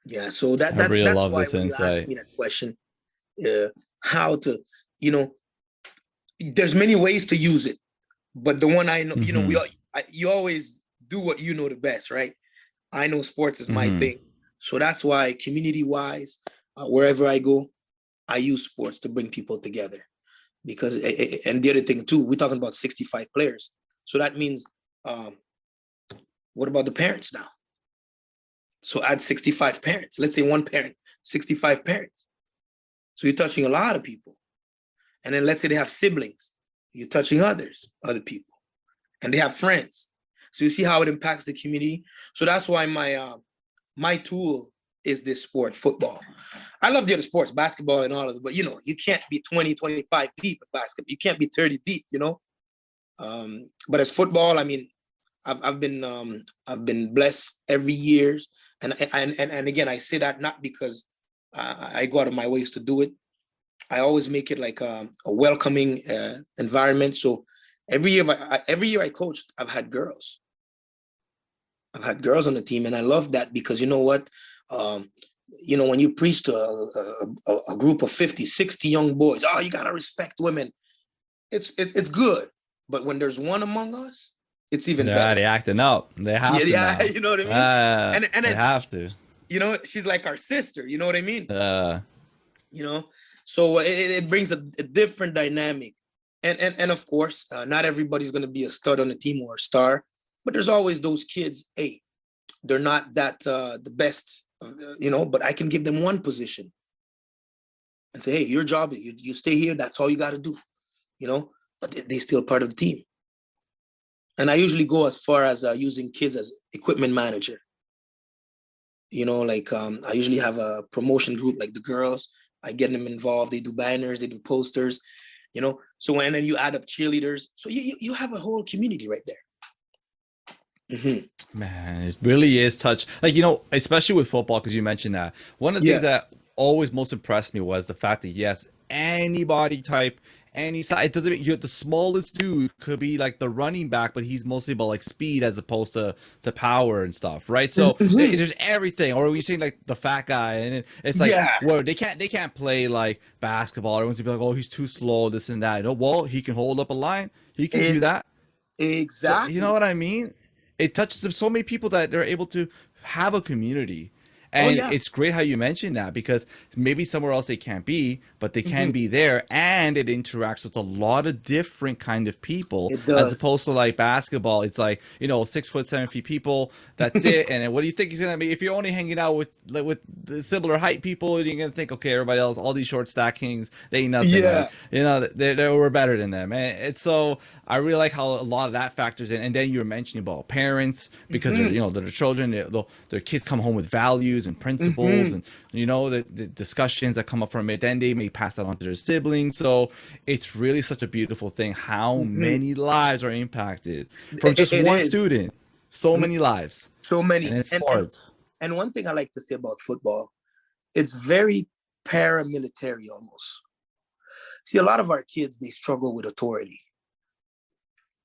Yeah, so that's love why this when insight. you ask me that question, how to, there's many ways to use it, but the one I know, you always do what you know the best, right? I know sports is my thing, so that's why community-wise, wherever I go, I use sports to bring people together. Because, and the other thing too, we're talking about 65 players. So that means, what about the parents now? So add 65 parents. Let's say one parent, 65 parents. So you're touching a lot of people. And then let's say they have siblings. You're touching other people. And they have friends. So you see how it impacts the community? So that's why my tool is this sport, football. I love the other sports, basketball and all of it, but you can't be 20, 25 deep in basketball. You can't be 30 deep, But as football, I mean, I've been blessed every year, and again, I say that not because I go out of my ways to do it. I always make it like a welcoming environment. So every year I coached, I've had girls. I've had girls on the team, and I love that because you know what, when you preach to a group of 50, 60 young boys, you gotta respect women. It's good. But when there's one among us, it's even better. They acting up. They have to. Yeah, you know what I mean? And they have to. She's like our sister. You know what I mean? So it brings a different dynamic. And of course, not everybody's going to be a stud on the team or a star, but there's always those kids. Hey, they're not that the best, but I can give them one position and say, hey, your job, you stay here. That's all you got to do, but they're still part of the team. And I usually go as far as using kids as equipment manager. I usually have a promotion group like the girls. I get them involved. They do banners, they do posters, So when then you add up cheerleaders, so you have a whole community right there. Mm-hmm. Man, it really is touch. Like, especially with football, because you mentioned that. One of the things that always most impressed me was the fact that, yes, any body type, any size, it doesn't mean the smallest dude could be like the running back, but he's mostly about like speed as opposed to power and stuff, right? So there's everything. Or are we saying like the fat guy, and it's like, well, they can't play like basketball. Everyone's gonna be like, oh, he's too slow, this and that. Well, he can hold up a line. He can do that. Exactly. So, you know what I mean? It touches so many people that they're able to have a community. And it's great how you mentioned that, because maybe somewhere else they can't be, but they can be there, and it interacts with a lot of different kind of people, as opposed to like basketball. It's like, 6 foot 7 feet people. That's it. And then what do you think he's gonna be? If you're only hanging out with the similar height people, you're gonna think, okay, everybody else, all these short stackings, they ain't nothing. Yeah. We're better than them. And it's so I really like how a lot of that factors in. And then you're mentioning about parents, because they're their children, their kids come home with values and principles, and the discussions that come up from it, then they may pass that on to their siblings. So it's really such a beautiful thing how many lives are impacted from just one student. So many lives, so many, and it's sports. And one thing I like to say about football, it's very paramilitary almost. See, a lot of our kids, they struggle with authority.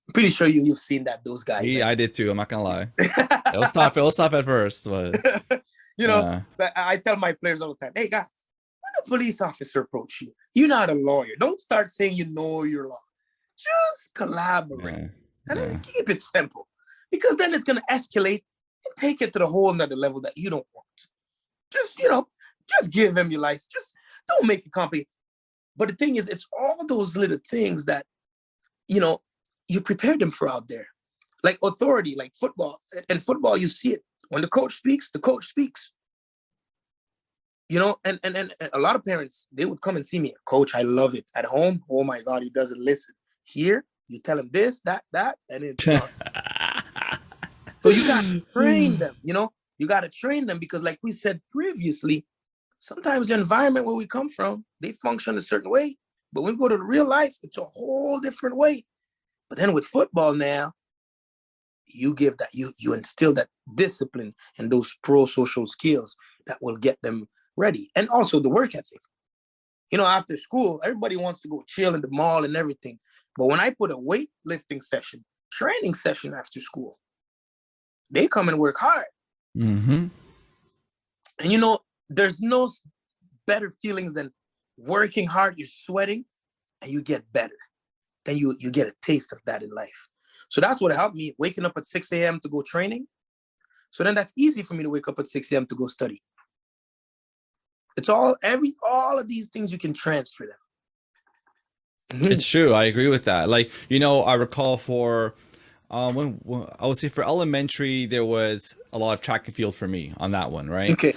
I'm pretty sure you've seen that, those guys. Yeah, right? I did too. I'm not gonna lie. It was tough at first, but so I tell my players all the time, hey guys, when a police officer approach you, you're not a lawyer. Don't start saying you know your law. Just collaborate and then keep it simple, because then it's gonna escalate and take it to the whole nother level that you don't want. Just just give him your license. Just don't make it complicated. But the thing is, it's all those little things that you prepare them for out there, like authority, like football. And football, you see it when the coach speaks, the coach speaks. You know, and a lot of parents, they would come and see me, coach, I love it. At home, oh my God, he doesn't listen. Here, you tell him this, that, and it's done. So you got to train them, you know, you got to train them because like we said previously, sometimes the environment where we come from, they function a certain way, but when we go to the real life, it's a whole different way. But then with football now, you give that, you instill that discipline and those pro-social skills that will get them ready. And also the work ethic. You know, after school, everybody wants to go chill in the mall and everything. But when I put a weightlifting session, training session after school, they come and work hard. Mm-hmm. And you know, there's no better feelings than working hard, you're sweating, and you get better. Then you get a taste of that in life. So that's what helped me, waking up at 6 a.m. to go training. So then that's easy for me to wake up at 6 a.m. to go study. It's all of these things you can transfer them. It's true. I agree with that. Like, you know, I recall for when I would say for elementary, there was a lot of track and field for me on that one, right? Okay.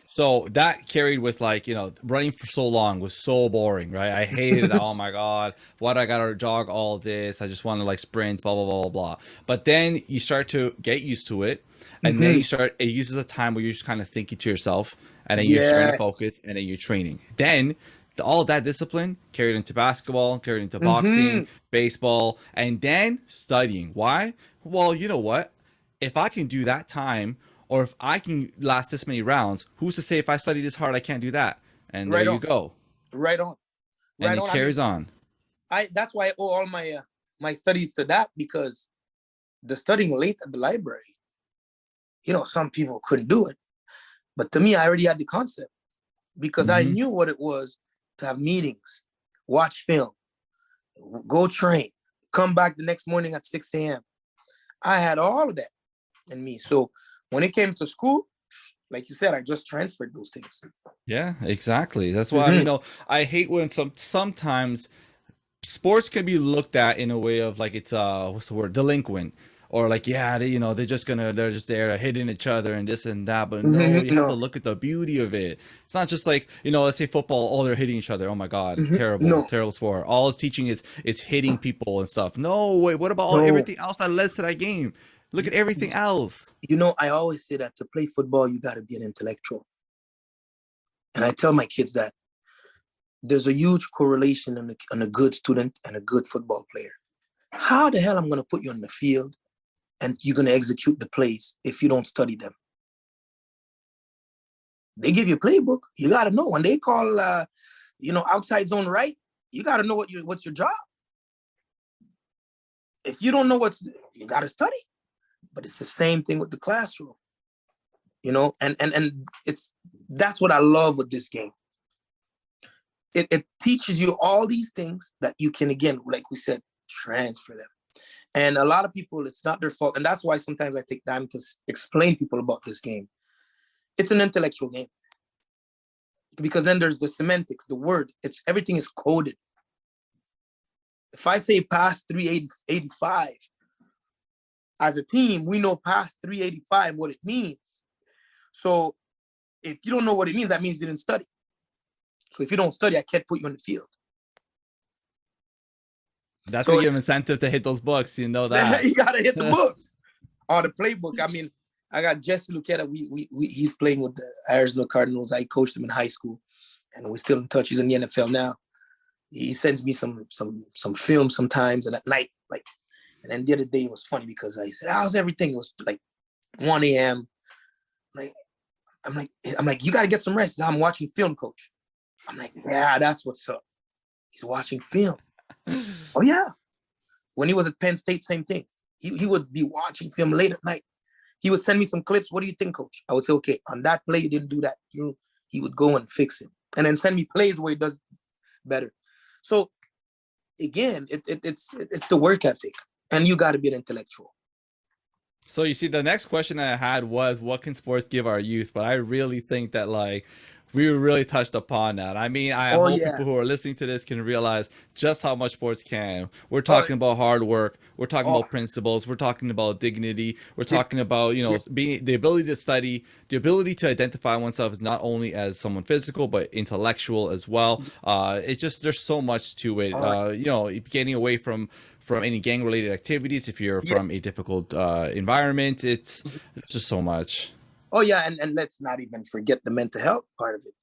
So that carried with like, you know, running for so long was so boring, right? I hated it. Oh my God, why do I gotta jog all this? I just want to like sprint, blah, blah, blah, blah, blah. But then you start to get used to it. And then it uses a time where you're just kind of thinking to yourself, and then you're trying to focus, and then you're training. Then all that discipline carried into basketball, carried into boxing, baseball, and then studying. Why? Well, you know what? If I can do that time, or if I can last this many rounds, who's to say if I study this hard, I can't do that? And there you go. Right on. And it carries on. That's why I owe all my my studies to that, because the studying late at the library, you know, some people couldn't do it. But to me, I already had the concept because I knew what it was to have meetings, watch film, go train, come back the next morning at 6 a.m. I had all of that in me. So when it came to school, like you said, I just transferred those things. Yeah, exactly. That's why, you know, I hate when sometimes sports can be looked at in a way of like it's what's the word, delinquent, or like, yeah, they, you know, they're just there hitting each other and this and that. But no, you have to look at the beauty of it. It's not just like, you know, let's say football, oh, they're hitting each other, oh my God, terrible sport. All it's teaching is hitting people and stuff. No, wait, what about everything else that led to that game? Look at everything else. You know, I always say that to play football, you got to be an intellectual. And I tell my kids that there's a huge correlation on a good student and a good football player. How the hell I'm going to put you on the field and you're going to execute the plays if you don't study them? They give you a playbook. You got to know. When they call, you know, outside zone right, you got to know what's your job. If you don't know you got to study. But it's the same thing with the classroom, you know, and that's what I love with this game. It teaches you all these things that you can, again, like we said, transfer them. And a lot of people, it's not their fault. And that's why sometimes I take time to explain people about this game. It's an intellectual game. Because then there's the semantics, the word, everything is coded. If I say pass 385, as a team, we know past 385 what it means. So if you don't know what it means, that means you didn't study. So if you don't study, I can't put you on the field. That's a give incentive to hit those books. You know that. You gotta hit the books or the playbook. I mean, I got Jesse Luqueta. He's playing with the Arizona Cardinals. I coached him in high school, and we're still in touch. He's in the NFL now. He sends me some film sometimes, and at night, like. And then the other day it was funny because I said, how's everything? It was like 1 a.m. I'm like, you got to get some rest. I'm watching film, coach. I'm like, yeah, that's what's up. He's watching film. Oh, yeah. When he was at Penn State, same thing. He would be watching film late at night. He would send me some clips. What do you think, coach? I would say, okay, on that play, you didn't do that. He would go and fix it. And then send me plays where he does better. So, again, it's the work ethic. And you got to be an intellectual. So you see, the next question I had was, what can sports give our youth? But I really think that, like, we really touched upon that. I mean, I Oh hope yeah. people who are listening to this can realize just how much sports can. We're Oh, talking about hard work. We're talking oh, about principles. We're talking about dignity. We're did- talking about, yeah, being the ability to study, the ability to identify oneself as not only as someone physical, but intellectual as well. It's just, there's so much to it. uh, Getting away from any gang related activities. If you're yeah. from a difficult environment, it's just so much. Oh yeah, and let's not even forget the mental health part of it.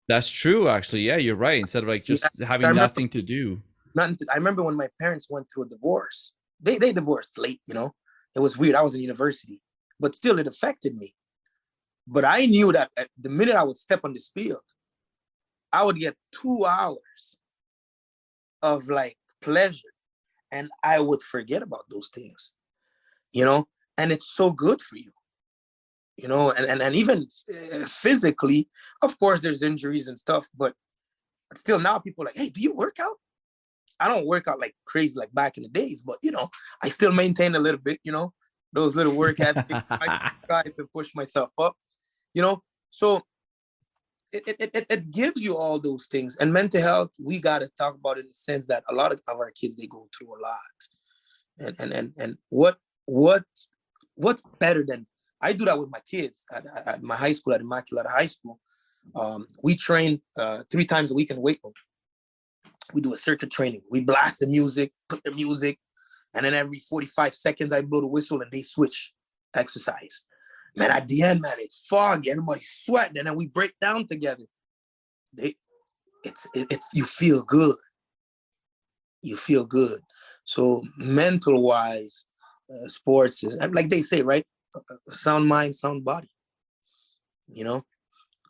That's true, actually. Yeah, you're right. Instead of like Yeah, just I having remember, nothing to do. I remember when my parents went through a divorce. They divorced late, you know. It was weird. I was in university, but still, it affected me. But I knew that at the minute I would step on this field, I would get 2 hours of like pleasure, and I would forget about those things, you know. And it's so good for you, you know. And even physically, of course, there's injuries and stuff, but still now people are like, hey, do you work out? I don't work out like crazy like back in the days, but you know, I still maintain a little bit, you know, those little work ethics. I try to push myself up, you know. So it gives you all those things. And mental health, we gotta talk about it in the sense that a lot of our kids, they go through a lot. And what's better than, I do that with my kids at my high school, at Immaculata High School. We train 3 times a week in weight room. We do a circuit training. We blast the music, put the music, and then every 45 seconds I blow the whistle and they switch exercise. Man, at the end, man, it's foggy. Everybody's sweating, and then we break down together. You feel good. You feel good. So mental wise, sports is like they say, right? Sound mind, sound body. You know,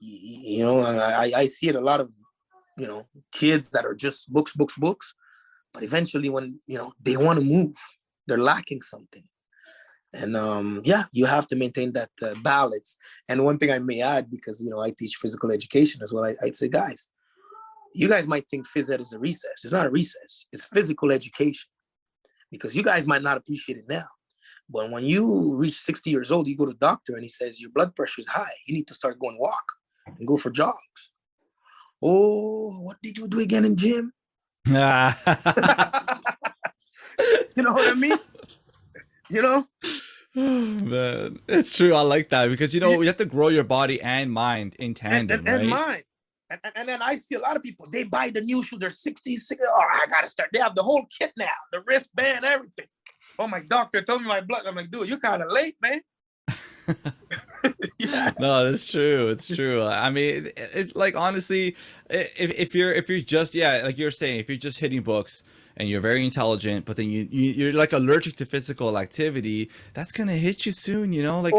I see it a lot of, you know, kids that are just books, but eventually when, you know, they want to move, they're lacking something. And yeah, you have to maintain that balance. And one thing I may add, because, you know, I teach physical education as well, I'd say, guys, you guys might think phys ed is a recess. It's not a recess. It's physical education, because you guys might not appreciate it now. But when you reach 60 years old, you go to the doctor and he says, your blood pressure is high. You need to start going walk and go for jogs. Oh, what did you do again in gym? You know what I mean? You know? Man, it's true. I like that, because, you know, you have to grow your body and mind in tandem, and right? mind. And then I see a lot of people, they buy the new shoe, they're 60, 60. Oh, I got to start. They have the whole kit now, the wristband, everything. Oh, my doctor told me my blood. I'm like, dude, you're kind of late, man. Yeah. No, it's true. It's true. I mean, it's like, honestly, if you're just, yeah, like you're saying, if you're just hitting books and you're very intelligent, but then you're like allergic to physical activity, that's gonna hit you soon. You know, like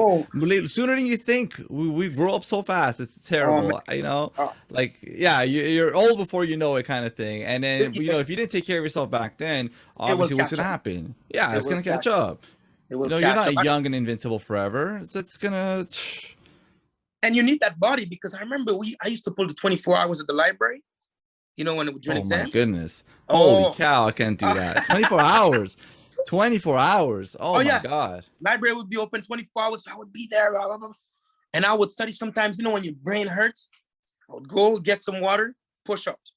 sooner than you think. We grow up so fast. It's terrible. You know, like, yeah, you're old before you know it, kind of thing. And then, you know, if you didn't take care of yourself back then, obviously what's gonna happen? Yeah, it's gonna catch up. You know, you're not young and invincible forever. It's gonna. And you need that body, because I remember I used to pull the 24 hours at the library. You know, when it would do an exam. Oh my goodness! Holy cow! I can't do that. 24 hours. 24 hours. Oh my yeah. God. Library would be open 24 hours. So I would be there, blah, blah, blah. And I would study sometimes. You know, when your brain hurts, I would go get some water, push-ups.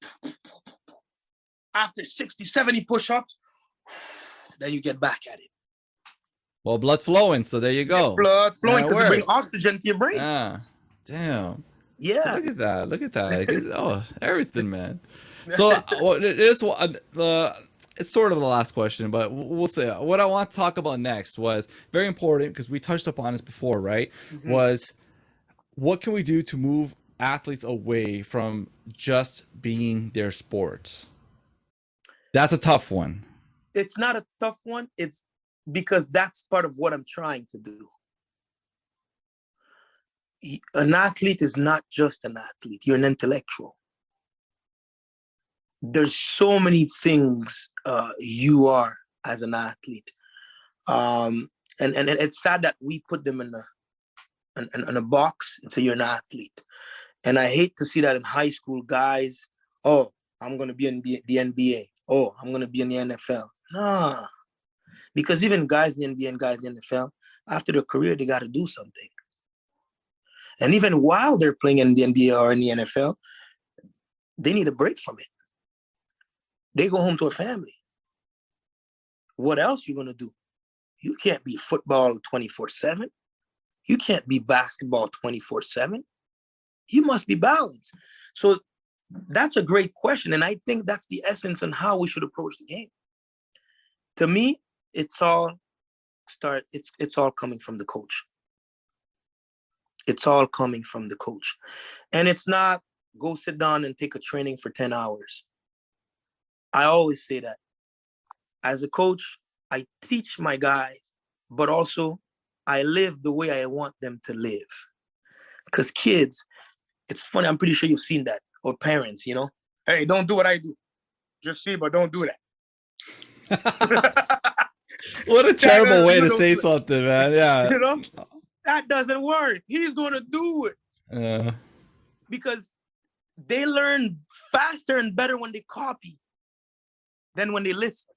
After 60, 70 push-ups, then you get back at it. Well, blood's flowing, so there you go. Blood flowing, because you bring oxygen to your brain. Yeah. Damn. Yeah. Look at that. Look at that. Oh, everything, man. So it's sort of the last question, but we'll say what I want to talk about next was very important, because we touched upon this before, right? Mm-hmm. Was what can we do to move athletes away from just being their sport? That's a tough one. It's not a tough one. It's because that's part of what I'm trying to do. An athlete is not just an athlete. You're an intellectual. There's so many things you are as an athlete. And it's sad that we put them in a box and say you're an athlete. And I hate to see that in high school, guys. Oh, I'm going to be in the NBA. Oh, I'm going to be in the NFL. Nah. Because even guys in the NBA and guys in the NFL, after their career, they got to do something. And even while they're playing in the NBA or in the NFL, they need a break from it. They go home to a family. What else you gonna do? You can't be football 24/7. You can't be basketball 24/7. You must be balanced. So that's a great question. And I think that's the essence on how we should approach the game. To me, it's all coming from the coach. It's all coming from the coach. And it's not go sit down and take a training for 10 hours. I always say that. As a coach, I teach my guys, but also I live the way I want them to live. Because kids, it's funny, I'm pretty sure you've seen that. Or parents, you know, hey, don't do what I do. Just see, but don't do that. What a terrible way to say something, man. Yeah. You know, that doesn't work. He's going to do it. Because they learn faster and better when they copy than when they listen.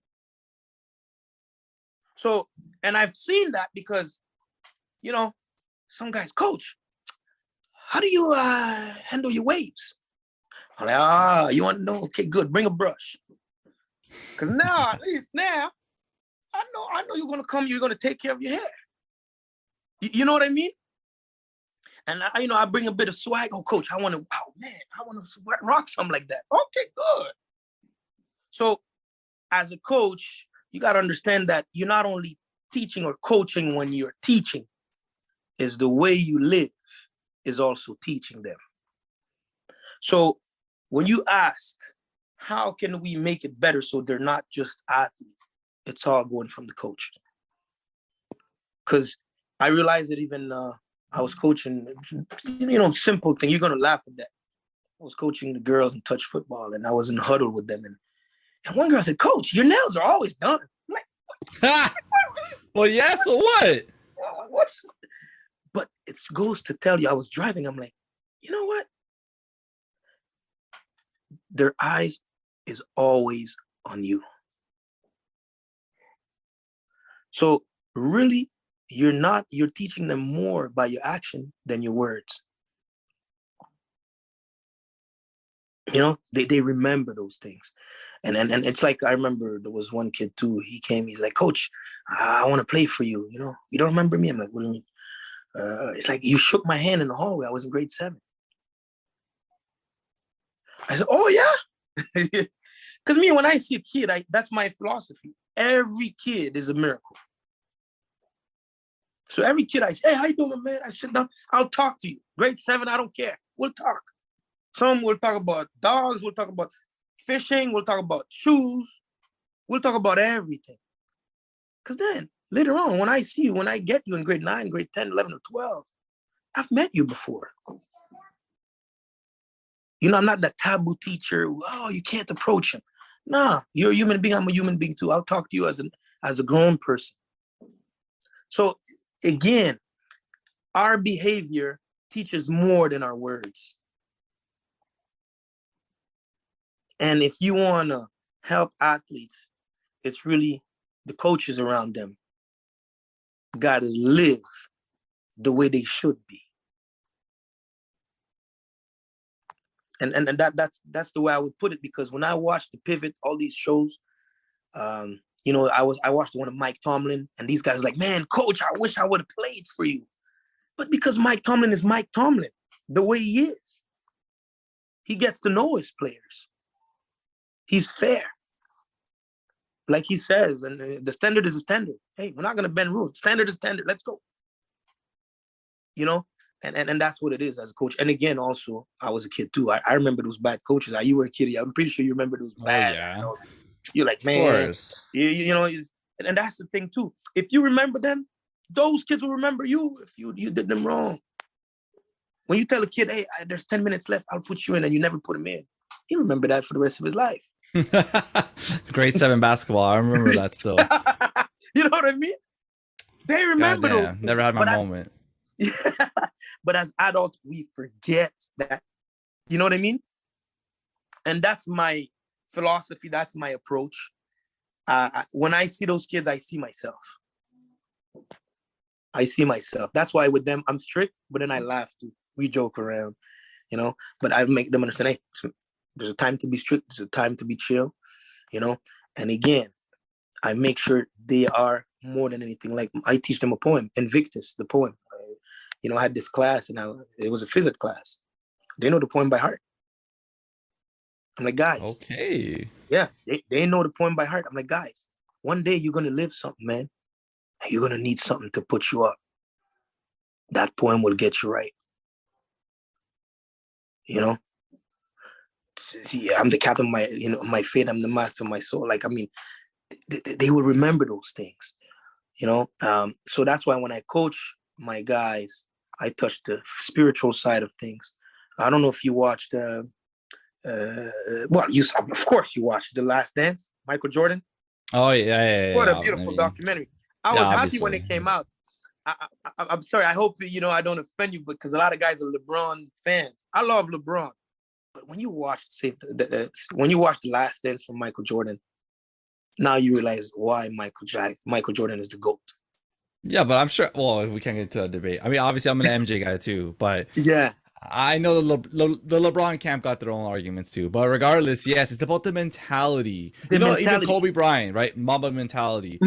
So, and I've seen that because, you know, some guys, coach, how do you handle your waves? I'm like, you want to know? Okay, good. Bring a brush. Because now, at least now, I know you're going to come, you're going to take care of your hair. You know what I mean? And I bring a bit of swag. Oh, coach, I want to rock something like that. Okay, good. So as a coach, you got to understand that you're not only teaching or coaching when you're teaching, is the way you live is also teaching them. So when you ask, how can we make it better so they're not just athletes? It's all going from the coach. Because I realized that even I was coaching, simple thing. You're going to laugh at that. I was coaching the girls in touch football, and I was in the huddle with them. And one girl said, Coach, your nails are always done. I'm like, well, yeah, so what? But it goes to tell you, I was driving. I'm like, you know what? Their eyes is always on you. So really, you're teaching them more by your action than your words. You know, they remember those things. And it's like, I remember there was one kid too, he came, he's like, Coach, I want to play for you. You know, you don't remember me? I'm like, what do you mean? It's like, you shook my hand in the hallway. I was in grade 7. I said, oh yeah? Because me, when I see a kid, that's my philosophy. Every kid is a miracle. So every kid I say, hey, how you doing, man? I sit down, I'll talk to you. Grade 7, I don't care. We'll talk. Some will talk about dogs, we'll talk about fishing, we'll talk about shoes, we'll talk about everything. Because then, later on, when I see you, when I get you in grade 9, grade 10, 11, or 12, I've met you before. You know, I'm not that taboo teacher. Oh, you can't approach him. Nah, you're a human being. I'm a human being too. I'll talk to you as a grown person. So again, our behavior teaches more than our words. And if you want to help athletes, it's really the coaches around them got to live the way they should be. And that's the way I would put it, because when I watched The Pivot, all these shows, I watched one of Mike Tomlin, and these guys were like, man, coach, I wish I would have played for you. But because Mike Tomlin is Mike Tomlin, the way he is, he gets to know his players. He's fair. Like he says, and the standard is a standard. Hey, we're not going to bend rules. Standard is standard. Let's go. You know? And that's what it is as a coach. And again, also, I was a kid too. I remember those bad coaches. You were a kid. I'm pretty sure you remember those bad. Yeah. You're like, man. Of course. You know, and that's the thing too. If you remember them, those kids will remember you if you did them wrong. When you tell a kid, hey, there's 10 minutes left, I'll put you in, and you never put him in, he remember that for the rest of his life. Grade 7 basketball. I remember that still. You know what I mean? They remember those things. Never had my moment. But as adults, we forget that. You know what I mean? And that's my philosophy. That's my approach. When I see those kids, I see myself. That's why with them, I'm strict, but then I laugh too. we joke around, you know. But I make them understand, hey, there's a time to be strict, there's a time to be chill, you know. And again, I make sure they are more than anything. Like I teach them a poem, Invictus, the poem. You know, I had this class, and it was a physics class. They know the poem by heart. I'm like, guys. Okay. Yeah, they know the poem by heart. I'm like, guys, one day you're gonna live something, man. And you're gonna need something to put you up. That poem will get you right. You know? See, I'm the captain of my, you know, my fate. I'm the master of my soul. Like, I mean, they will remember those things. You know? So that's why when I coach my guys, I touch the spiritual side of things. I don't know if you watched well, of course you watched The Last Dance, Michael Jordan. Oh yeah. What a beautiful documentary. I was happy when it came out. I'm sorry. I hope you know I don't offend you, because a lot of guys are LeBron fans. I love LeBron, but when you watch when you watch The Last Dance from Michael Jordan, now you realize why Michael Jordan is the GOAT. Yeah, but I'm sure. Well, we can't get into a debate. I mean, obviously, I'm an MJ guy too, but yeah, I know the LeBron camp got their own arguments too. But regardless, yes, it's about the mentality. Even Kobe Bryant, right? Mamba mentality.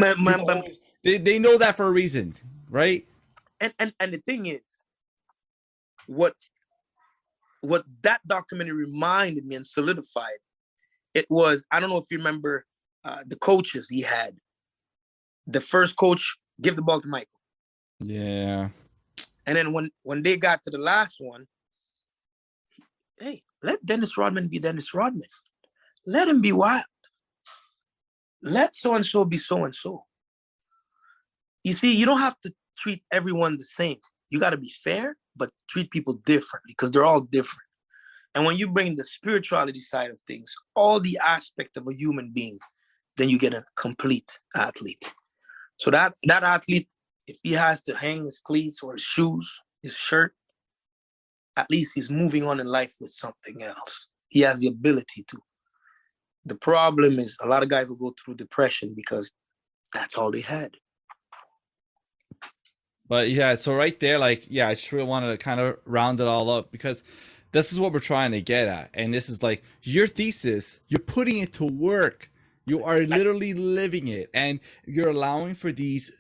They know that for a reason, right? And the thing is, what that documentary reminded me and solidified, it was, I don't know if you remember the coaches he had. The first coach, give the ball to Michael. Yeah. And then when they got to the last one, hey, let Dennis Rodman be Dennis Rodman. Let him be wild. Let so-and-so be so-and-so. You see, you don't have to treat everyone the same. You got to be fair, but treat people differently, because they're all different. And when you bring the spirituality side of things, all the aspect of a human being, then you get a complete athlete. So that athlete, if he has to hang his cleats or his shoes, his shirt, at least he's moving on in life with something else. He has the ability to. The problem is a lot of guys will go through depression because that's all they had. But yeah, so right there, like, yeah, I just really wanted to kind of round it all up, because this is what we're trying to get at. And this is like your thesis, you're putting it to work. You are literally living it, and you're allowing for these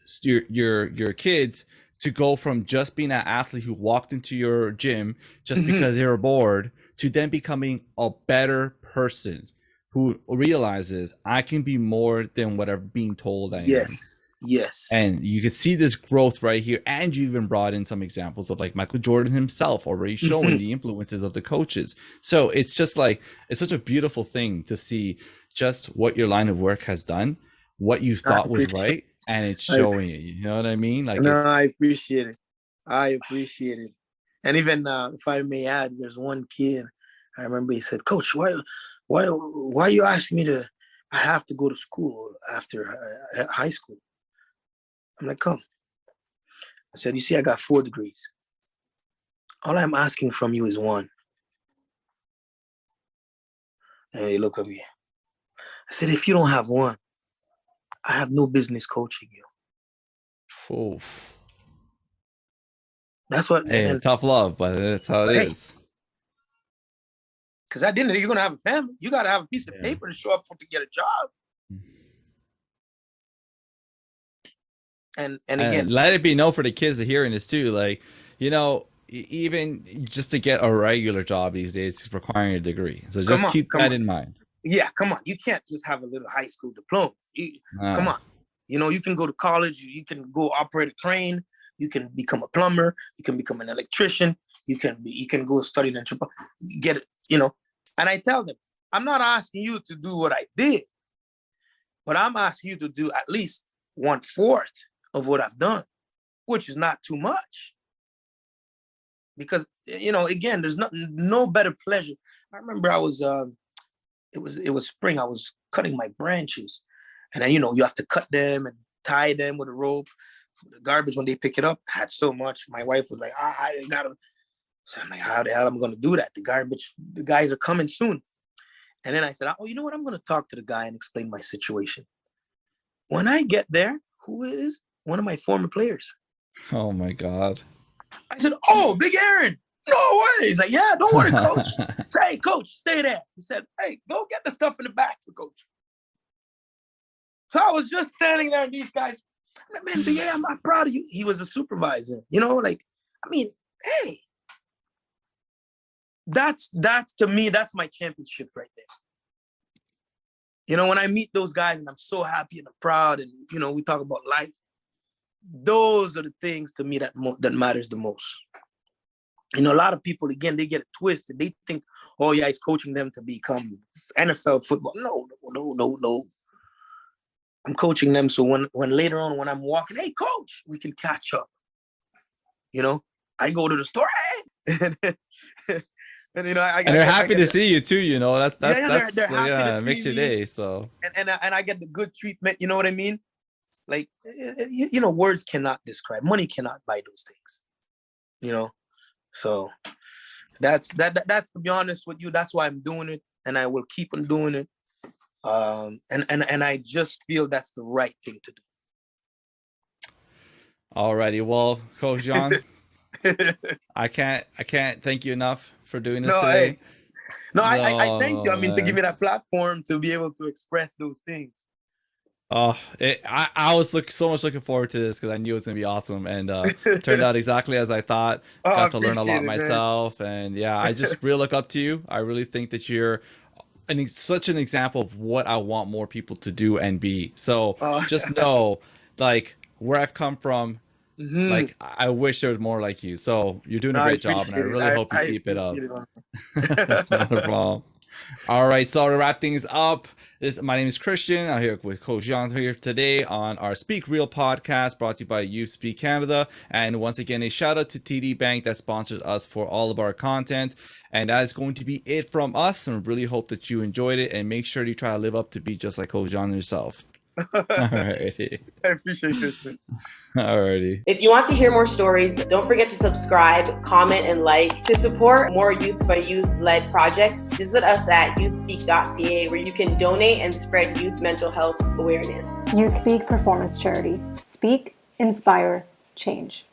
your kids to go from just being an athlete who walked into your gym just because they were bored, to then becoming a better person who realizes I can be more than what I'm being told I am. Yes. And you can see this growth right here. And you even brought in some examples of like Michael Jordan himself already showing the influences of the coaches. So it's just like, it's such a beautiful thing to see just what your line of work has done, what you thought was right, and it's showing it. You know what I mean? Like, no, I appreciate it. I appreciate it. And even if I may add, there's one kid, I remember he said, "Coach, why you asking me to, I have to go to school after high school?" I'm like, come. I said, you see, I got 4 degrees. All I'm asking from you is 1. And he looked at me. I said, if you don't have 1, I have no business coaching you. Oof. That's what. Hey, tough love, but that's how it is. Because at the end of the day, you're gonna have a family. You gotta have a piece of paper to show up for to get a job. And again, let it be known for the kids that are hearing this too. Like, you know, even just to get a regular job these days is requiring a degree. So just keep that in mind. Yeah, come on. You can't just have a little high school diploma. Come on. You know, you can go to college. You can go operate a crane. You can become a plumber. You can become an electrician. You can go study an entrepreneur. Get it, you know. And I tell them, I'm not asking you to do what I did, but I'm asking you to do at least 1/4 of what I've done, which is not too much. Because, you know, again, there's no better pleasure. I remember I was, it was spring. I was cutting my branches, and then, you know, you have to cut them and tie them with a rope for the garbage when they pick it up. I had so much. My wife was like, I gotta. So I'm like, how the hell am I going to do that? The guys are coming soon. And then I said, oh, you know what? I'm going to talk to the guy and explain my situation. When I get there, who it is? One of my former players. Oh my God. I said, oh, Big Aaron, No worries. He's like, yeah, don't worry, coach. Say, hey, coach, stay there. He said, hey, go get the stuff in the back for coach. So I was just standing there and these guys, man, yeah, I'm proud of you. He was a supervisor, you know, like, I mean, hey, that's to me, that's my championship right there. You know, when I meet those guys and I'm so happy and I'm proud and, you know, we talk about life, those are the things to me that matters the most. You know, a lot of people, again, they get it twisted. They think, oh, yeah, he's coaching them to become NFL football. No. I'm coaching them so when later on, when I'm walking, hey, coach, we can catch up. You know, I go to the store, hey. And you know, and they're happy to see you too. You know, that's they're happy to it makes see your me. day. So and I get the good treatment. You know what I mean? Like, you know, words cannot describe. Money cannot buy those things. You know, so that's to be honest with you. That's why I'm doing it, and I will keep on doing it. And I just feel that's the right thing to do. Alrighty, well, Coach Jean, I can't thank you enough for doing this today. I thank you. I mean, to give me that platform to be able to express those things. Oh, I was so much looking forward to this because I knew it was gonna be awesome, and turned out exactly as I thought. Got to learn a lot myself, and yeah, I just really look up to you. I really think that you're such an example of what I want more people to do and be. So just know, like, where I've come from, like, I wish there was more like you. So you're doing a great job, and I really hope you keep it up. That's not a problem. All right, so to wrap things up, my name is Christian. I'm here with Coach Jean here today on our Speak Real podcast, brought to you by YouthSpeak Canada. And once again, a shout out to TD Bank that sponsors us for all of our content. And that is going to be it from us. And we really hope that you enjoyed it, and make sure you try to live up to be just like Coach Jean yourself. Alrighty. I appreciate you, Christian. Alrighty. If you want to hear more stories, don't forget to subscribe, comment, and like. To support more youth by youth led projects, visit us at youthspeak.ca, where you can donate and spread youth mental health awareness. YouthSpeak Performance Charity. Speak, inspire, change.